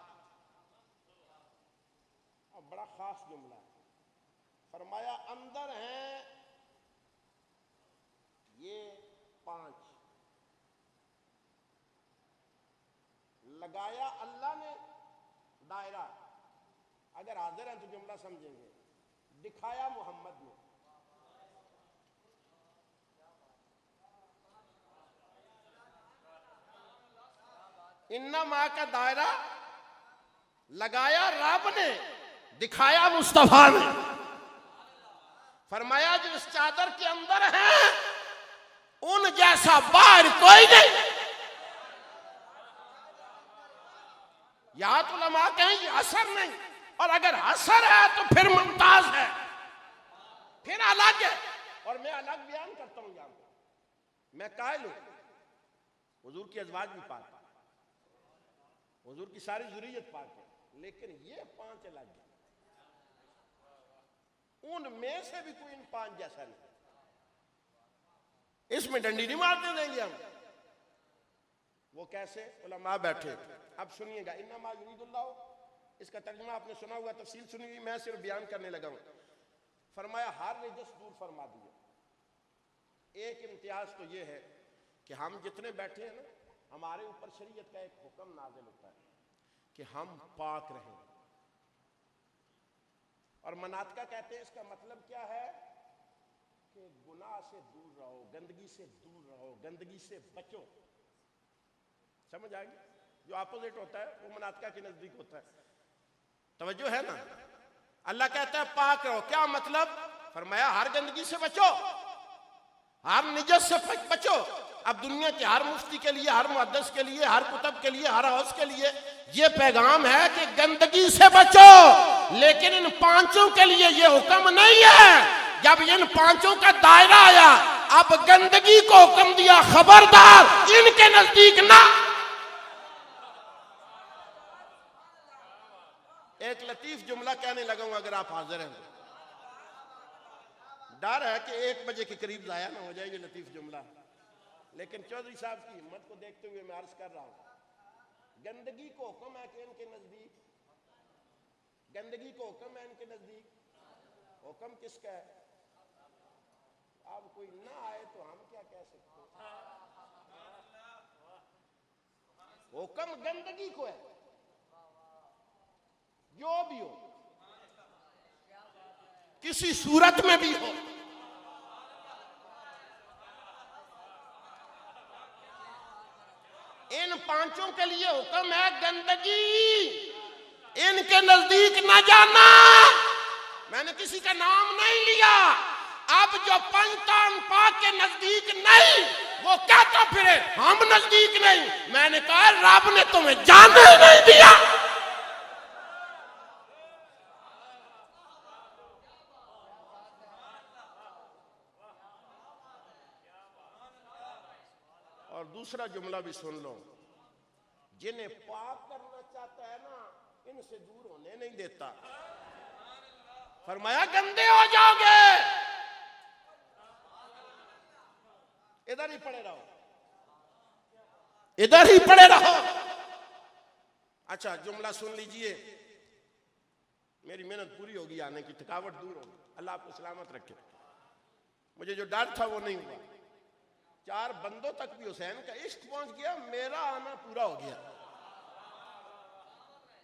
اب بڑا خاص جملہ ہے، فرمایا اندر ہیں یہ پانچ، لگایا اللہ نے دائرہ، اگر حاضر ہیں تو جملہ سمجھیں گے، دکھایا محمد نے۔ انما کا دائرہ لگایا رب نے، دکھایا مصطفیٰ نے۔ فرمایا جو اس چادر کے اندر ہیں ان جیسا باہر کوئی نہیں۔ یہاں تو علماء کہیں یہ اثر نہیں، اور اگر اثر ہے تو پھر ممتاز ہے، پھر الگ ہے۔ اور میں الگ بیان کرتا ہوں، یہاں میں قائل ہوں حضور کی ازواج بھی پاک، حضور کی ساری ذریت پاک ہے، لیکن یہ پانچ الگ ہیں۔ ان میں سے بھی کوئی ان 5 جیسا نہیں. اس میں ڈنڈی نہیں مارتے دیں گے ہم. وہ کیسے؟ علماء بیٹھے. اب سنیے گا. انما یرید اللہ، اس کا ترجمہ آپ نے سنا ہوا، تفصیل سنی ہوئی، میں صرف بیان کرنے لگا ہوں. فرمایا ہر رجس دور فرما دیا. ایک امتیاز تو یہ ہے کہ ہم جتنے بیٹھے ہیں نا، ہمارے اوپر شریعت کا ایک حکم نازل ہوتا ہے کہ ہم پاک رہیں. اور مناطقہ کہتے ہیں، اس کا مطلب کیا ہے کہ گناہ سے دور رہو، گندگی سے دور رہو، گندگی سے بچو. سمجھ آئے گی؟ جو اپوزٹ ہوتا ہے وہ مناطقہ کے نزدیک ہوتا ہے. توجہ ہے نا؟ اللہ کہتا ہے پاک رہو. کیا مطلب؟ فرمایا ہر گندگی سے بچو، ہر نجس سے بچو. اب دنیا کے ہر مفتی کے لیے، ہر محدث کے لیے، ہر کتب کے لیے، ہر حوض کے لیے یہ پیغام ہے کہ گندگی سے بچو. لیکن ان 5 کے لیے یہ حکم نہیں ہے. جب ان 5 کا دائرہ آیا، اب گندگی کو حکم دیا خبردار ان کے نزدیک نہ. ایک لطیف جملہ کہنے لگا ہوں اگر آپ حاضر ہیں. ڈر ہے کہ 1 بجے کے قریب ضائع نہ ہو جائے یہ لطیف جملہ، لیکن چودھری صاحب کی ہمت کو دیکھتے ہوئے میں عرض کر رہا ہوں. گندگی کو حکم ہے کہ ان کے نزدیک، گندگی کو حکم ہے ان کے نزدیک. حکم کس کا ہے؟ اب کوئی نہ آئے تو ہم کیا کہہ سکتے ہیں. حکم گندگی کو ہے، جو بھی ہو، کسی صورت میں بھی ہو. ان 5 کے لیے حکم ہے گندگی ان کے نزدیک نہ جانا. میں نے کسی کا نام نہیں لیا. اب جو پنجتان پاک کے نزدیک نہیں، وہ کہتا پھرے ہم نزدیک نہیں. میں نے کہا رب نے تمہیں جانے نہیں دیا. اور دوسرا جملہ بھی سن لو. جنہیں پاک کرنا چاہتا ہے نا، ان سے دور ہونے نہیں دیتا. فرمایا گندے ہو جاؤ گے، ادھر ہی پڑے رہو، ادھر ہی پڑے رہو. اچھا جملہ سن لیجئے. میری محنت پوری ہوگی، آنے کی تھکاوٹ دور ہوگی. اللہ آپ کو سلامت رکھے. مجھے جو ڈر تھا وہ نہیں ہوا. 4 بندوں تک بھی حسین کا عشق پہنچ گیا. میرا آنا پورا ہو گیا،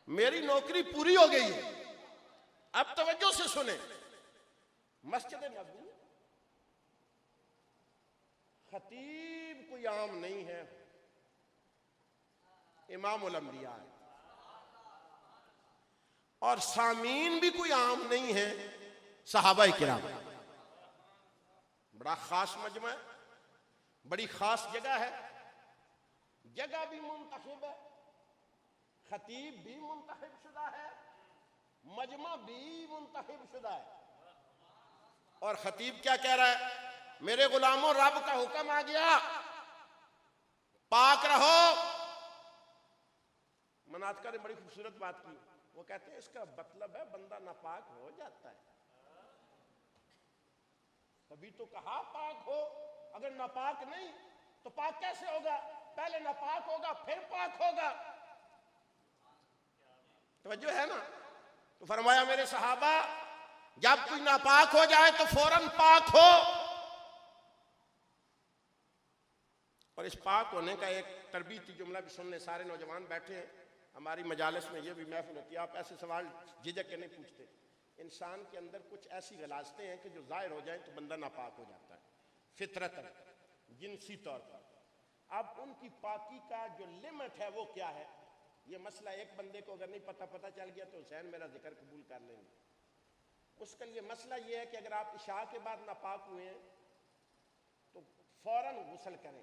میری نوکری پوری ہو گئی ہے. اب توجہ سے سنیں. مسجد نبوی خطیب کوئی عام نہیں ہے، امام الانبیاء ہے. اور سامعین بھی کوئی عام نہیں ہے، صحابہ کرام. بڑا خاص مجمع ہے، بڑی خاص جگہ ہے. جگہ بھی منتخب ہے، خطیب بھی منتخب شدہ ہے، مجمع بھی منتخب شدہ ہے. اور خطیب کیا کہہ رہا ہے؟ میرے غلاموں، رب کا حکم آ گیا، پاک رہو. مناطقہ نے بڑی خوبصورت بات کی. وہ کہتے ہیں اس کا مطلب ہے بندہ ناپاک ہو جاتا ہے. تبھی تو کہا پاک ہو. اگر ناپاک نہیں تو پاک کیسے ہوگا؟ پہلے ناپاک ہوگا پھر پاک ہوگا. توجہ ہے نا؟ تو فرمایا میرے صحابہ، جب کوئی ناپاک ہو جائے تو فوراً پاک ہو. اور اس پاک ہونے کا ایک تربیتی جملہ بھی سننے. سارے نوجوان بیٹھے ہیں ہماری مجالس میں، یہ بھی محفل ہوتی ہے، آپ ایسے سوال جھجک کے نہیں پوچھتے. انسان کے اندر کچھ ایسی غلاظتیں ہیں کہ جو ظاہر ہو جائیں تو بندہ ناپاک ہو جاتا ہے فطرتاً، جنسی طور پر. اب ان کی پاکی کا جو لمٹ ہے وہ کیا ہے؟ یہ مسئلہ ایک بندے کو اگر نہیں پتہ چل گیا تو حسین میرا ذکر قبول کر لیں گے. اس کے لیے مسئلہ یہ ہے کہ اگر آپ عشاء کے بعد ناپاک ہوئے ہیں تو فوراً غسل کریں،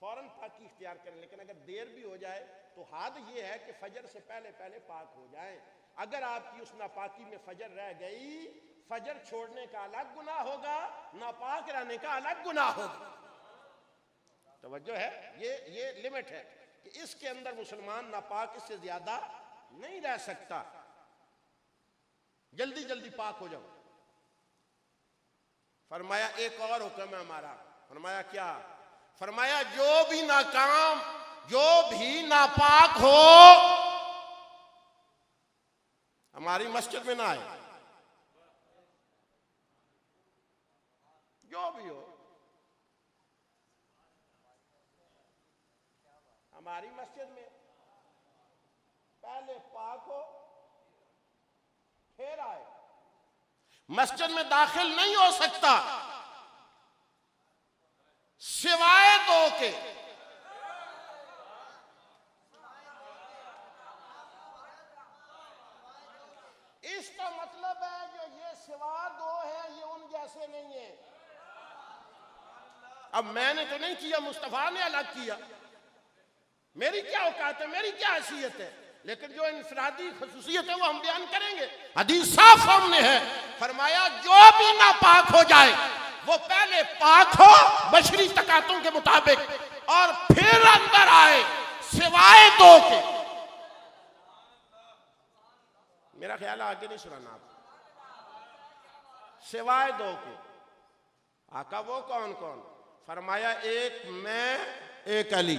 فوراً پاکی اختیار کریں. لیکن اگر دیر بھی ہو جائے تو حد یہ ہے کہ فجر سے پہلے پاک ہو جائیں. اگر آپ کی اس ناپاکی میں فجر رہ گئی، فجر چھوڑنے کا الگ گناہ ہوگا، ناپاک رہنے کا الگ گناہ ہوگا. توجہ ہے؟ یہ لمٹ ہے کہ اس کے اندر مسلمان ناپاک اس سے زیادہ نہیں رہ سکتا. جلدی پاک ہو جاؤ. فرمایا ایک اور حکم ہے ہمارا. فرمایا کیا؟ فرمایا جو بھی ناکام، جو بھی ناپاک ہو ہماری مسجد میں نہ آئے. جو بھی ہو ہماری مسجد میں پہلے پاک ہو پھر آئے. مسجد میں داخل نہیں ہو سکتا سوائے دو کے. اس کا مطلب ہے جو یہ سوا دو ہیں یہ ان جیسے نہیں ہیں. اب میں نے تو نہیں کیا، مصطفیٰ نے الگ کیا، میری کیا اوقات ہے، میری کیا حیثیت ہے، لیکن جو انفرادی خصوصیت ہے وہ ہم بیان کریں گے. حدیث صاف سامنے ہے. فرمایا جو بھی ناپاک ہو جائے وہ پہلے پاک ہو بشری تقاضوں کے مطابق اور پھر اندر آئے سوائے دو کے. میرا خیال ہے آگے نہیں سنانا آپ. سوائے دو کے. آقا وہ کون کون؟ فرمایا ایک میں، ایک علی.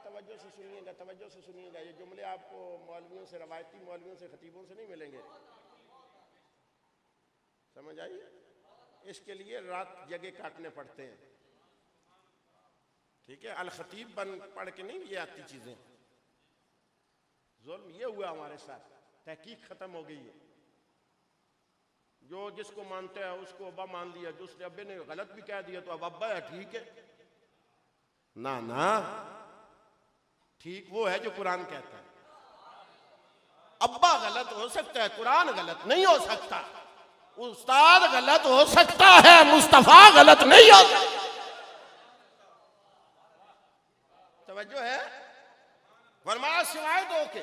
توجہ سے سنیے گا، توجہ سے سنیے گا. یہ جملے آپ کو مولویوں سے، روایتی مولویوں سے، خطیبوں سے نہیں ملیں گے. سمجھ آئیے؟ اس کے لیے رات جگہ کاٹنے پڑتے ہیں. ٹھیک ہے؟ الخطیب بن پڑھ کے نہیں یہ آتی چیزیں. ظلم یہ ہوا ہمارے ساتھ، تحقیق ختم ہو گئی ہے. جو جس کو مانتے ہیں اس کو ابا مان لیا، جو اس نے ابے نے غلط بھی کہہ دیا تو اب ابا ہے، ٹھیک ہے. نا ٹھیک وہ ہے جو قرآن کہتا ہے. ابا غلط ہو سکتا ہے، قرآن غلط نہیں ہو سکتا. استاد غلط ہو سکتا ہے، مصطفیٰ غلط نہیں ہو سکتا. توجہ ہے؟ فرمایا سوائے دو کے.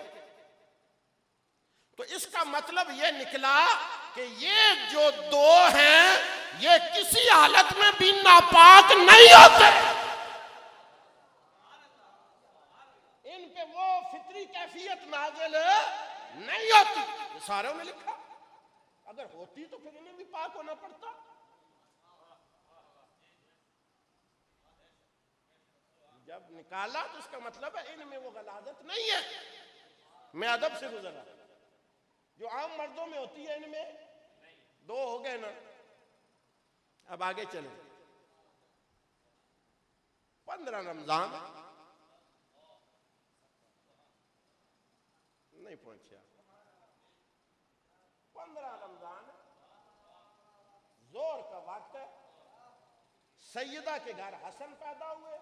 تو اس کا مطلب یہ نکلا کہ یہ جو دو ہیں یہ کسی حالت میں بھی ناپاک نہیں ہوتے. ان پہ وہ فطری کیفیت نازل نہیں ہوتی. یہ ساروں میں لکھا. اگر ہوتی تو پھر انہیں بھی پاک ہونا پڑتا. جب نکالا تو اس کا مطلب ہے ان میں وہ غلاظت نہیں ہے. میں ادب سے گزرا. جو عام مردوں میں ہوتی ہے ان میں دو ہو گئے نا. اب آگے چلیں. 15 رمضان نہیں پہنچا. 15 رمضان زور کا وقت ہے. سیدہ کے گھر حسن پیدا ہوئے.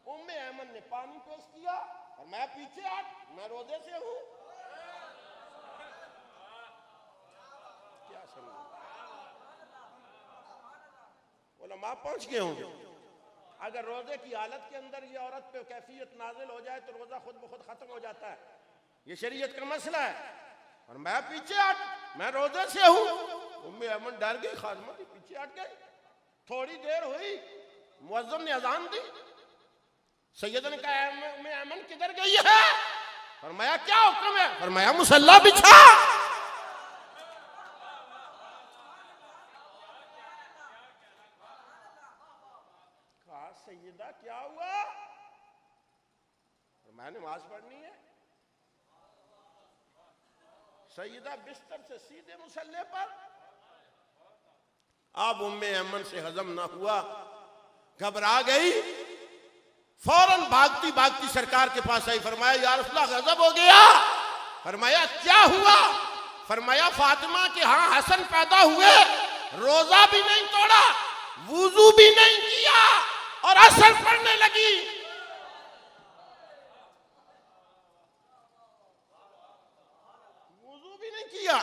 ام ایمن نے پانی پیش کیا اور میں پیچھے ہٹ، میں روزے سے ہوں. کیا سمجھ؟ علماء پہنچ گئے ہوں گے. اگر روزے کی حالت کے اندر یہ عورت پہ کیفیت نازل ہو جائے تو روزہ خود بخود ختم ہو جاتا ہے. یہ شریعت کا مسئلہ ہے. اور میں پیچھے ہٹ، میں روزے سے ہوں. ام ایمن ڈر گئی، خادمہ کی پیچھے ہٹ گئی. تھوڑی دیر ہوئی، مؤذن نے اذان دی. سیدہ نے کہا ام ایمن کدھر گئی ہے؟ فرمایا کیا حکم ہے؟ فرمایا مصلی بچھا. کہا سیدہ کیا ہوا؟ فرمایا نماز پڑھنی ہے. سیدہ بستر سے سیدھے مصلی پر. اب ام ایمن سے ہضم نہ ہوا، گھبرا گئی، فوراً بھاگتی بھاگتی سرکار کے پاس آئی. فرمایا یا رسول اللہ غضب ہو گیا. فرمایا کیا ہوا؟ فرمایا فاطمہ کے ہاں حسن پیدا ہوئے، روزہ بھی نہیں توڑا، وضو بھی نہیں کیا اور اثر پڑنے لگی. وضو بھی نہیں کیا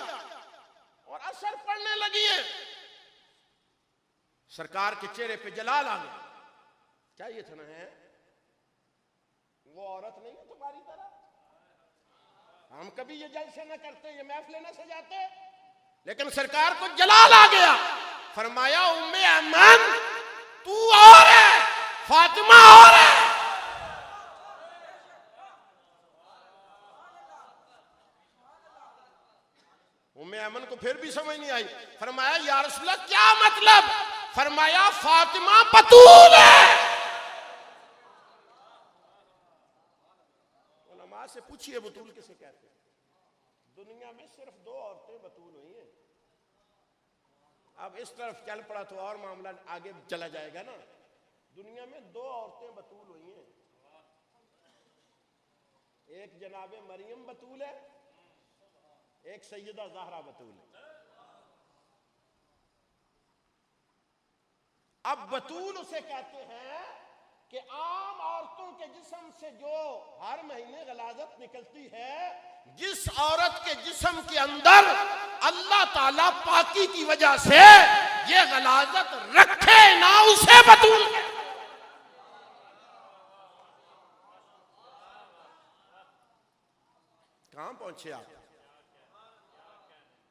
اور اثر پڑنے لگی ہے. سرکار کے چہرے پہ جلال آ گیا. کیا یہ تھا نا ہے وہ عورت نہیں ہے تمہاری طرح. ہم کبھی یہ جلسے نہ کرتے، یہ محفلیں نہ سجاتے، لیکن سرکار کو جلال آ گیا. فرمایا ام ایمن تو اور ہے، فاطمہ اور ہے. ام ایمن کو پھر بھی سمجھ نہیں آئی. فرمایا یا رسول اللہ کیا مطلب؟ فرمایا فاطمہ بتول ہے. علماء سے پوچھئے بتول کسے کہتے ہیں؟ دنیا میں صرف 2 عورتیں بتول ہوئی ہیں. اب اس طرف چل پڑا تو اور معاملہ آگے چلا جائے گا نا. دنیا میں 2 عورتیں بتول ہوئی ہیں. ایک جناب مریم بتول ہے, ایک سیدہ زہرا بتول ہے. اب بتول اسے کہتے ہیں کہ عام عورتوں کے جسم سے جو ہر مہینے غلاظت نکلتی ہے, جس عورت کے جسم کے اندر اللہ تعالیٰ پاکی کی وجہ سے یہ غلاظت رکھے نہ, اسے بتول ہے. کہاں پہنچے آپ؟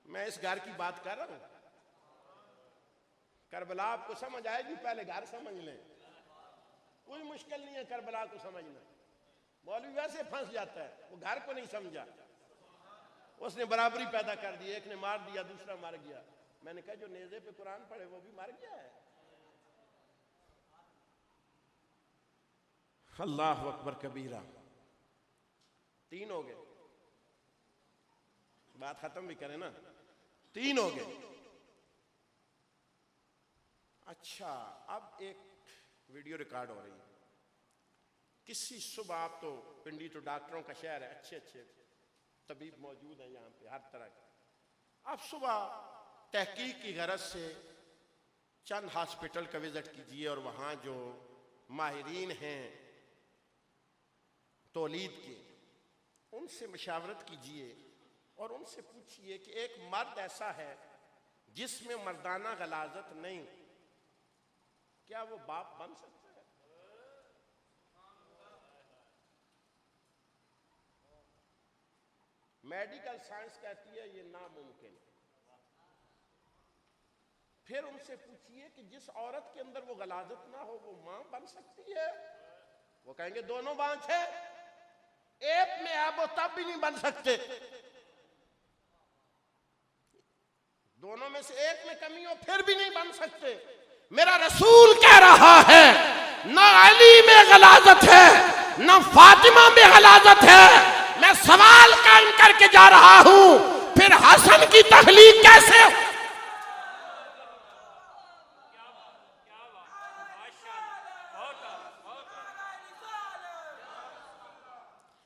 میں اس گھر کی بات کر رہا ہوں. کربلا آپ کو سمجھ آئے گی, پہلے گھر سمجھ لیں. کوئی مشکل نہیں ہے کربلا کو سمجھنا. مولوی ویسے پھنس جاتا ہے, وہ گھر کو نہیں سمجھا. اس نے برابری پیدا کر دی, ایک نے مار دیا دوسرا مر گیا. میں نے کہا جو نیزے پہ قرآن پڑھے وہ بھی مر گیا ہے. اللہ اکبر کبیرہ. 3 ہو گئے, بات ختم بھی کریں نا. 3 ہو گئے. اچھا, اب ایک ویڈیو ریکارڈ ہو رہی ہے. کسی صبح, آپ تو پنڈی تو ڈاکٹروں کا شہر ہے, اچھے اچھے طبیب موجود ہیں یہاں پہ ہر طرح کے. آپ صبح تحقیق کی غرض سے چند ہاسپٹل کا وزٹ کیجئے اور وہاں جو ماہرین ہیں تولید کے, ان سے مشاورت کیجئے اور ان سے پوچھئے کہ ایک مرد ایسا ہے جس میں مردانہ غلاظت نہیں, کیا وہ باپ بن سکتا ہے؟ میڈیکل سائنس کہتی ہے یہ ناممکن. پھر ان سے پوچھئے کہ جس عورت کے اندر وہ غلاظت نہ ہو وہ ماں بن سکتی ہے؟ وہ کہیں گے دونوں بانچ ہے, ایک میں آپ وہ تب بھی نہیں بن سکتے. دونوں میں سے ایک میں کمی ہو پھر بھی نہیں بن سکتے. میرا رسول کہہ رہا ہے نہ علی میں غلاظت ہے نہ فاطمہ میں غلاظت ہے. میں سوال قائم کر کے جا رہا ہوں, پھر حسن کی تخلیق کیسے؟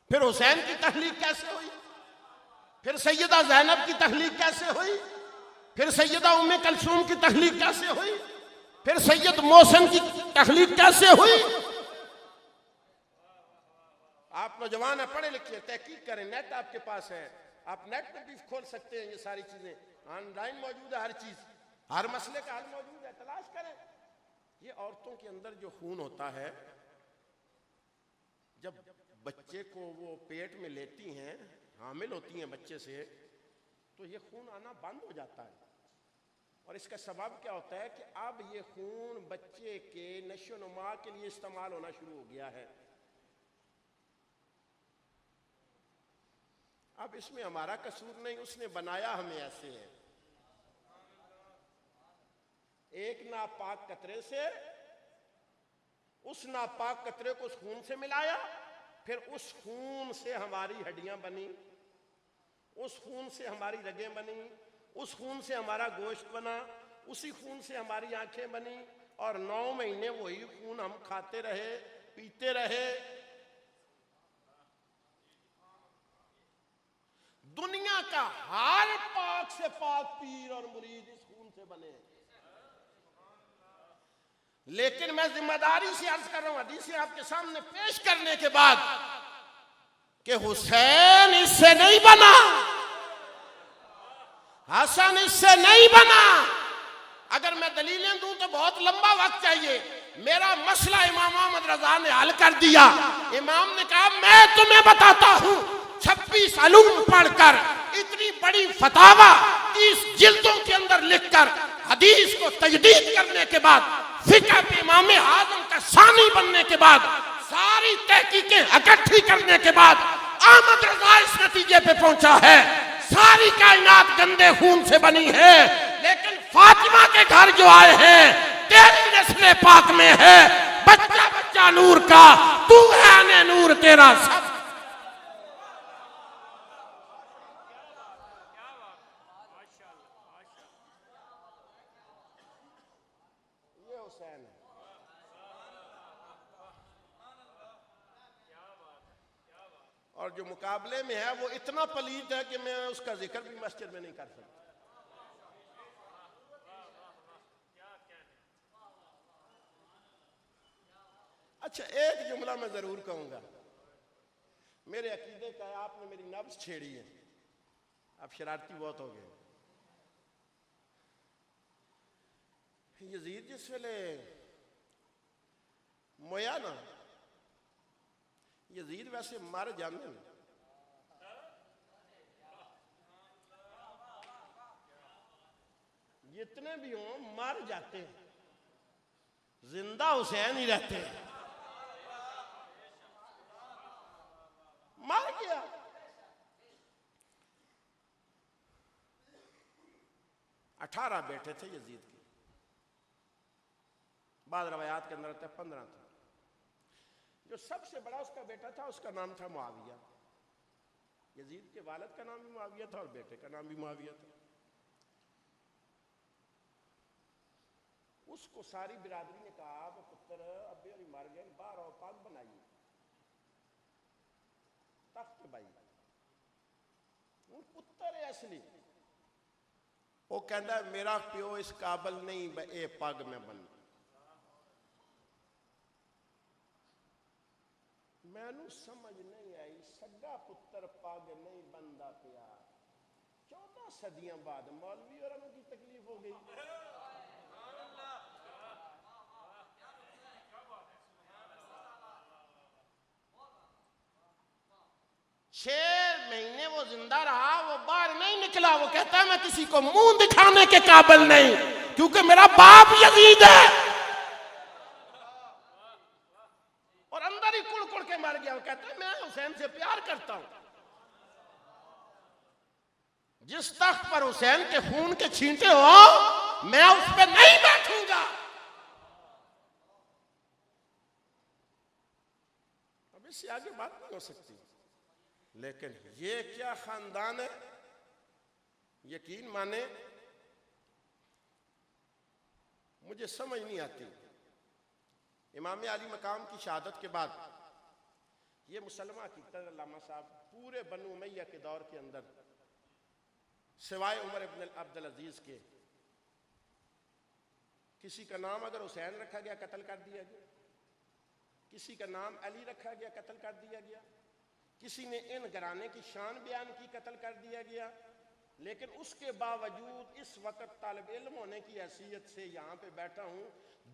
پھر حسین کی تخلیق کیسے ہوئی؟ پھر سیدہ زینب کی تخلیق کیسے ہوئی؟ پھر سیدہ ام کلثوم کی تخلیق کیسے ہوئی؟ پھر سید محسن کی تخلیق کیسے ہوئی؟ آپ نوجوان ہیں, پڑھے لکھے, تحقیق کریں, نیٹ آپ کے پاس ہے, آپ نیٹ پہ بھی کھول سکتے ہیں. یہ ساری چیزیں آن لائن موجود ہے, ہر چیز, ہر مسئلے کا حل موجود ہے, تلاش کریں. یہ عورتوں کے اندر جو خون ہوتا ہے, جب بچے کو وہ پیٹ میں لیتی ہیں, حامل ہوتی ہیں بچے سے, تو یہ خون آنا بند ہو جاتا ہے. اور اس کا سبب کیا ہوتا ہے کہ اب یہ خون بچے کے نشو و نما کے لیے استعمال ہونا شروع ہو گیا ہے. اب اس میں ہمارا قصور نہیں, اس نے بنایا ہمیں ایسے ہے. ایک ناپاک قطرے سے اس ناپاک قطرے کو اس خون سے ملایا, پھر اس خون سے ہماری ہڈیاں بنی, اس خون سے ہماری رگیں بنی, اس خون سے ہمارا گوشت بنا, اسی خون سے ہماری آنکھیں بنی, اور 9 مہینے وہی خون ہم کھاتے رہے, پیتے رہے. دنیا کا ہر پاک سے پاک پیر اور مرید اس خون سے بنے. لیکن میں ذمہ داری سے عرض کر رہا ہوں, حدیثیں آپ کے سامنے پیش کرنے کے بعد, کہ حسین اس سے نہیں بنا, حسن اس سے نہیں بنا. اگر میں دلیلیں دوں تو بہت لمبا وقت چاہیے. میرا مسئلہ امام احمد رضا نے حل کر دیا. امام نے کہا میں تمہیں بتاتا ہوں, 26 علوم پڑھ کر, اتنی بڑی فتاوی 30 جلدوں کے اندر لکھ کر, حدیث کو تجدید کرنے کے بعد, فقہ پہ امام اعظم کا ثانی بننے کے بعد, ساری تحقیقیں اکٹھی کرنے کے بعد احمد رضا اس نتیجے پہ پہنچا ہے ساری کائنات گندے خون سے بنی ہے، لیکن فاطمہ کے گھر جو آئے ہیں تیری نسل پاک میں ہے، بچہ بچہ نور کا، تو ہے نور تیرا سب. یہ حسین ہے. اور جو مقابلے میں ہے وہ اتنا پلید ہے کہ میں اس کا ذکر بھی مسجد میں نہیں کر سکتا. اچھا ایک جملہ میں ضرور کہوں گا، میرے عقیدے کا ہے، آپ نے میری نبض چھیڑی ہے، آپ شرارتی بہت ہو گئے. یزید جس ویلے مویا نا، یزید ویسے مر جاندے ہیں، جتنے بھی ہوں مر جاتے ہیں، زندہ حسین ہی رہتے ہیں. مر گیا. اٹھارہ بیٹے تھے یزید کے، بعض روایات کے اندر آتا ہے 15 تھے. جو سب سے بڑا اس کا بیٹا تھا اس کا نام تھا معاویہ. یزید کے والد کا نام بھی معاویہ تھا اور بیٹے کا نام بھی معاویہ تھا. اس کو ساری برادری نے کہا کہ پتر ابھی ابھی مر گئے، باہر اور پاک بنائیے تخت پہ بائی. وہ پتر ہے اصلی، وہ کہندا ہے میرا پیو اس قابل نہیں اے پگ میں بن. مینوں سمجھ نہیں آئی، سگا پتر پگ نہیں بندا پیا. 14 صدیاں بعد مولوی اور ان کی تکلیف ہو گئی. 6 مہینے وہ زندہ رہا، وہ باہر نہیں نکلا. وہ کہتا ہے میں کسی کو منہ دکھانے کے قابل نہیں، کیونکہ میرا باپ یزید ہے. اور اندر ہی کڑ کڑ کے مر گیا. وہ کہتا ہے میں حسین سے پیار کرتا ہوں. جس تخت پر حسین کے خون کے چھینٹے ہو میں اس پہ نہیں بیٹھوں گا. اب اس سے آگے بات نہیں ہو سکتی. لیکن یہ کیا خاندان ہے، یقین مانے مجھے سمجھ نہیں آتی. امام علی مقام کی شہادت کے بعد یہ مسلمہ حقیقت علامہ صاحب پورے بنو امیہ کے دور کے اندر سوائے عمر ابن عبدالعزیز کے کسی کا نام اگر حسین رکھا گیا قتل کر دیا گیا، کسی کا نام علی رکھا گیا قتل کر دیا گیا، کسی نے ان گھرانے کی شان بیان کی قتل کر دیا گیا. لیکن اس کے باوجود اس وقت طالب علم ہونے کی حیثیت سے یہاں پہ بیٹھا ہوں،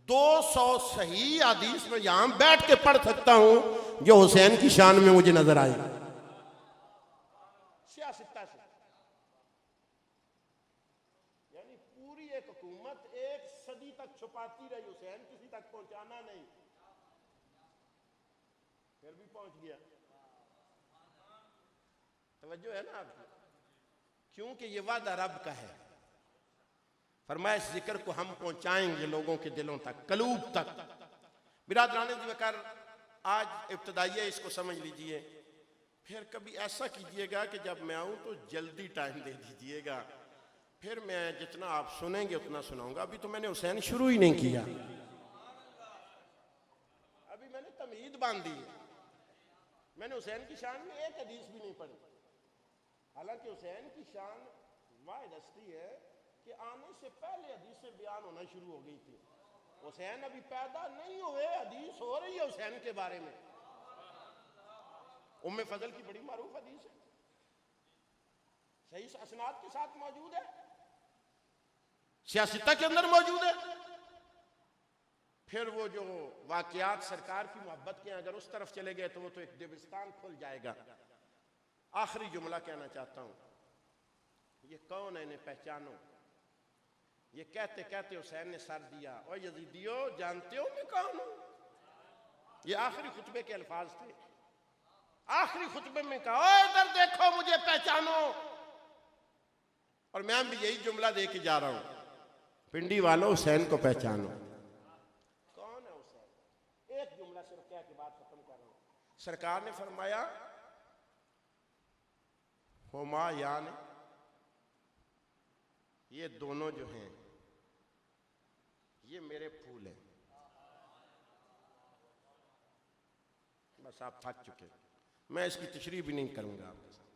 200 صحیح حدیث میں یہاں بیٹھ کے پڑھ سکتا ہوں جو حسین کی شان میں مجھے نظر آئے. سیاستہ سے یعنی پوری ایک حکومت 1 صدی تک چھپاتی رہی، حسین کسی تک پہنچانا نہیں، پھر بھی پہنچ گیا. توجہ ہے نا آپ کی؟ کیونکہ یہ وعدہ رب کا ہے. فرمایا اس ذکر کو ہم پہنچائیں گے لوگوں کے دلوں تک، قلوب تک. برادران ذوالفقار آج ابتدائیہ اس کو سمجھ لیجئے. پھر کبھی ایسا کیجئے گا کہ جب میں آؤں تو جلدی ٹائم دے دیجئے گا، پھر میں جتنا آپ سنیں گے اتنا سناؤں گا. ابھی تو میں نے حسین شروع ہی نہیں کیا، ابھی میں نے تمہید باندھی ہے. میں نے حسین کی شان میں ایک حدیث بھی نہیں پڑھی. حالانکہ حسین کی شان واحد ہستی ہے کہ آنے سے پہلے حدیثیں بیان ہونا شروع ہو گئی تھی. حسین ابھی پیدا نہیں ہوئے حدیث ہو رہی ہے حسین کے بارے میں. ام فضل کی بڑی معروف حدیث ہے، صحیح اسناد کے ساتھ موجود ہے، سیاستہ کے اندر موجود ہے. پھر وہ جو واقعات سرکار کی محبت کے اگر اس طرف چلے گئے تو وہ تو ایک دیوستان کھل جائے گا. آخری جملہ کہنا چاہتا ہوں، یہ کون ہے انہیں پہچانو. یہ کہتے کہتے حسین نے سر دیا، اور یزیدیو جانتے ہو میں کون ہوں. یہ آخری خطبے کے الفاظ تھے. آخری خطبے میں کہا او ادھر دیکھو مجھے پہچانو. اور میں بھی یہی جملہ دے کے جا رہا ہوں، پنڈی والوں حسین کو پہچانو۔ کون ہے حسین؟ ایک جملہ صرف کہہ کے بات ختم کر رہا ہوں۔ سرکار نے فرمایا ہما یعنی یہ دونوں جو ہیں یہ میرے پھول ہیں۔ بس آپ تھک چکے، میں اس کی تشریح بھی نہیں کروں گا آپ کے ساتھ۔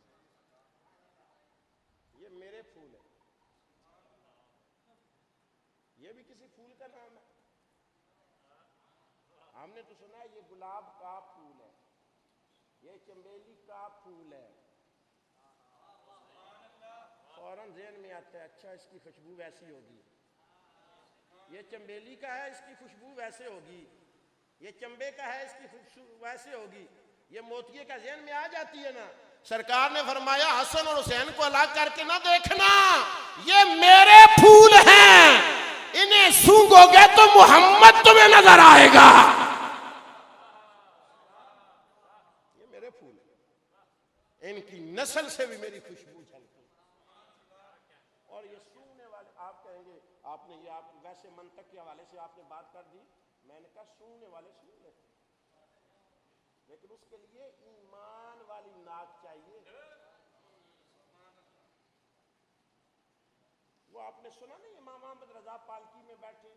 یہ میرے پھول ہیں، یہ بھی کسی پھول کا نام ہے؟ ہم نے تو سنا ہے یہ گلاب کا پھول ہے، یہ چنبیلی کا پھول ہے، فوراً ذہن میں آتا ہے اچھا اس کی خوشبو ویسی ہوگی، یہ چنبیلی کا ہے اس کی خوشبو ویسے ہوگی، یہ چنبے کا ہے اس کی خوشبو ویسے ہوگی، یہ موتیے کا ذہن میں آ جاتی ہے نا۔ سرکار نے فرمایا حسن اور حسین کو الگ کر کے نہ دیکھنا، یہ میرے پھول ہیں، انہیں سونگو گے تو محمد تمہیں نظر آئے گا۔ یہ میرے پھول ہیں، ان کی نسل سے بھی میری خوشبو جھلکتی۔ اور یہ سونگنے والے، آپ کہیں گے آپ نے یہ آپ ویسے منطق کے حوالے سے آپ نے بات کر دی، میں نے کہا سونگنے والے سونگ لیتے، لیکن اس کے لیے ایمان والی ناک چاہیے۔ وہ آپ نے سنا نہیں امام احمد رضا پالکی میں بیٹھے،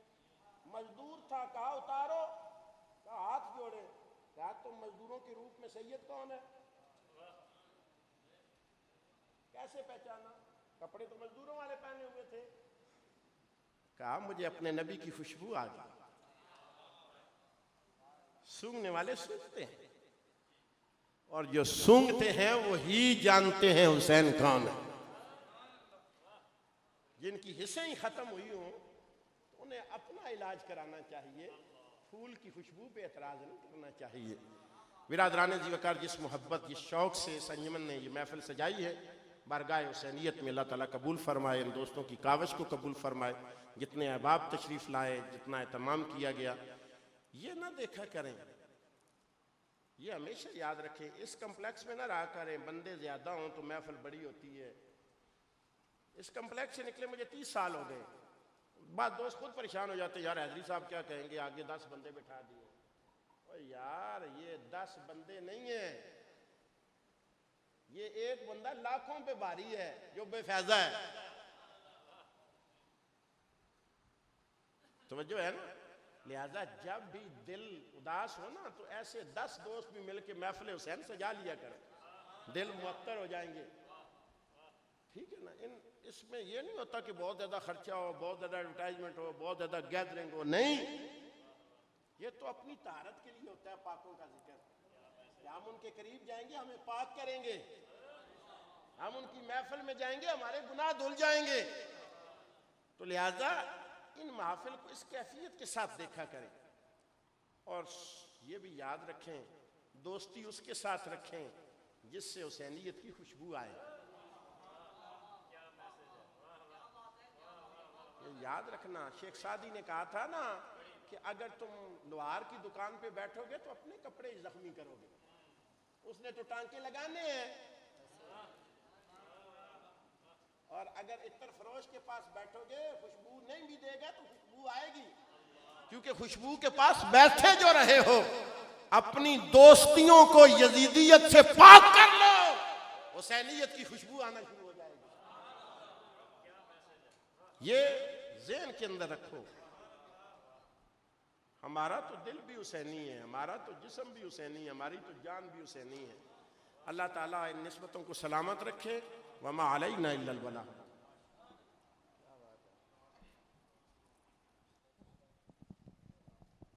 مزدور تھا، کہا اتارو، کہا ہاتھ جوڑے، کہا تم مزدوروں کے روپ میں سید کون ہے؟ کیسے پہچانا؟ کپڑے تو مزدوروں والے پہنے ہوئے تھے۔ کہا مجھے اپنے نبی کی خوشبو آ گئی۔ سونگنے والے سونگتے ہیں، اور جو سونگتے ہیں وہی جانتے ہیں حسین کون ہے۔ جن کی حصیں ہی ختم ہوئی ہوں انہیں اپنا علاج کرانا چاہیے، پھول کی خوشبو پہ اعتراض نہیں کرنا چاہیے۔ برادران ذی وقار، جس محبت، جس شوق سے سنجمن نے یہ محفل سجائی ہے، بارگاہ حسینیت میں اللہ تعالیٰ قبول فرمائے، ان دوستوں کی کاوش کو قبول فرمائے، جتنے احباب تشریف لائے، جتنا اہتمام کیا گیا، یہ نہ دیکھا کریں، یہ ہمیشہ یاد رکھیں، اس کمپلیکس میں نہ رہا کریں بندے زیادہ ہوں تو محفل بڑی ہوتی ہے۔ اس کمپلیکس سے نکلے مجھے 30 سال ہو گئے، بعد دوست خود پریشان ہو جاتے ہیں، یار حیدری صاحب کیا کہیں گے، آگے 10 بندے بٹھا دیے۔ اوہ یار یہ 10 بندے نہیں ہیں، یہ ایک بندہ لاکھوں پہ بھاری ہے جو بے فیضہ ہے۔ توجہ ہے نا؟ لہذا جب بھی دل اداس ہو نا تو ایسے 10 دوست بھی مل کے محفل حسین سجا لیا کریں، دل معطر ہو جائیں گے، ٹھیک ہے نا؟ اس میں یہ نہیں ہوتا کہ بہت زیادہ خرچہ ہو، بہت زیادہ ایڈورٹائزمنٹ ہو، بہت زیادہ گیدرنگ ہو، نہیں، یہ تو اپنی طہارت کے لیے ہوتا ہے، پاکوں کا ذکر کہ ہم ان کے قریب جائیں گے ہمیں پاک کریں گے، ہم ان کی محفل میں جائیں گے ہمارے گناہ دھل جائیں گے۔ تو لہذا ان محافل کو اس کیفیت کے ساتھ دیکھا کریں، اور یہ بھی یاد رکھیں دوستی اس کے ساتھ رکھیں جس سے حسینیت کی خوشبو آئے۔ یہ یاد رکھنا، شیخ سعدی نے کہا تھا نا کہ اگر تم لوہار کی دکان پہ بیٹھو گے تو اپنے کپڑے زخمی کرو گے، اس نے تو ٹانکے لگانے ہیں، اور اگر عطر فروش کے پاس بیٹھو گے خوشبو نہیں بھی دے گا تو خوشبو آئے گی، کیونکہ خوشبو کے پاس بیٹھے جو رہے ہو اپنی دوستیوں کو یزیدیت سے پاک کر لو، حسینیت کی خوشبو آنا شروع ہو جائے گی۔ یہ ذہن کے اندر رکھو، ہمارا تو دل بھی حسینی ہے، ہمارا تو جسم بھی حسینی ہے، ہماری تو جان بھی حسینی ہے۔ اللہ تعالیٰ ان نسبتوں کو سلامت رکھے، وما علینا الا البلاغ۔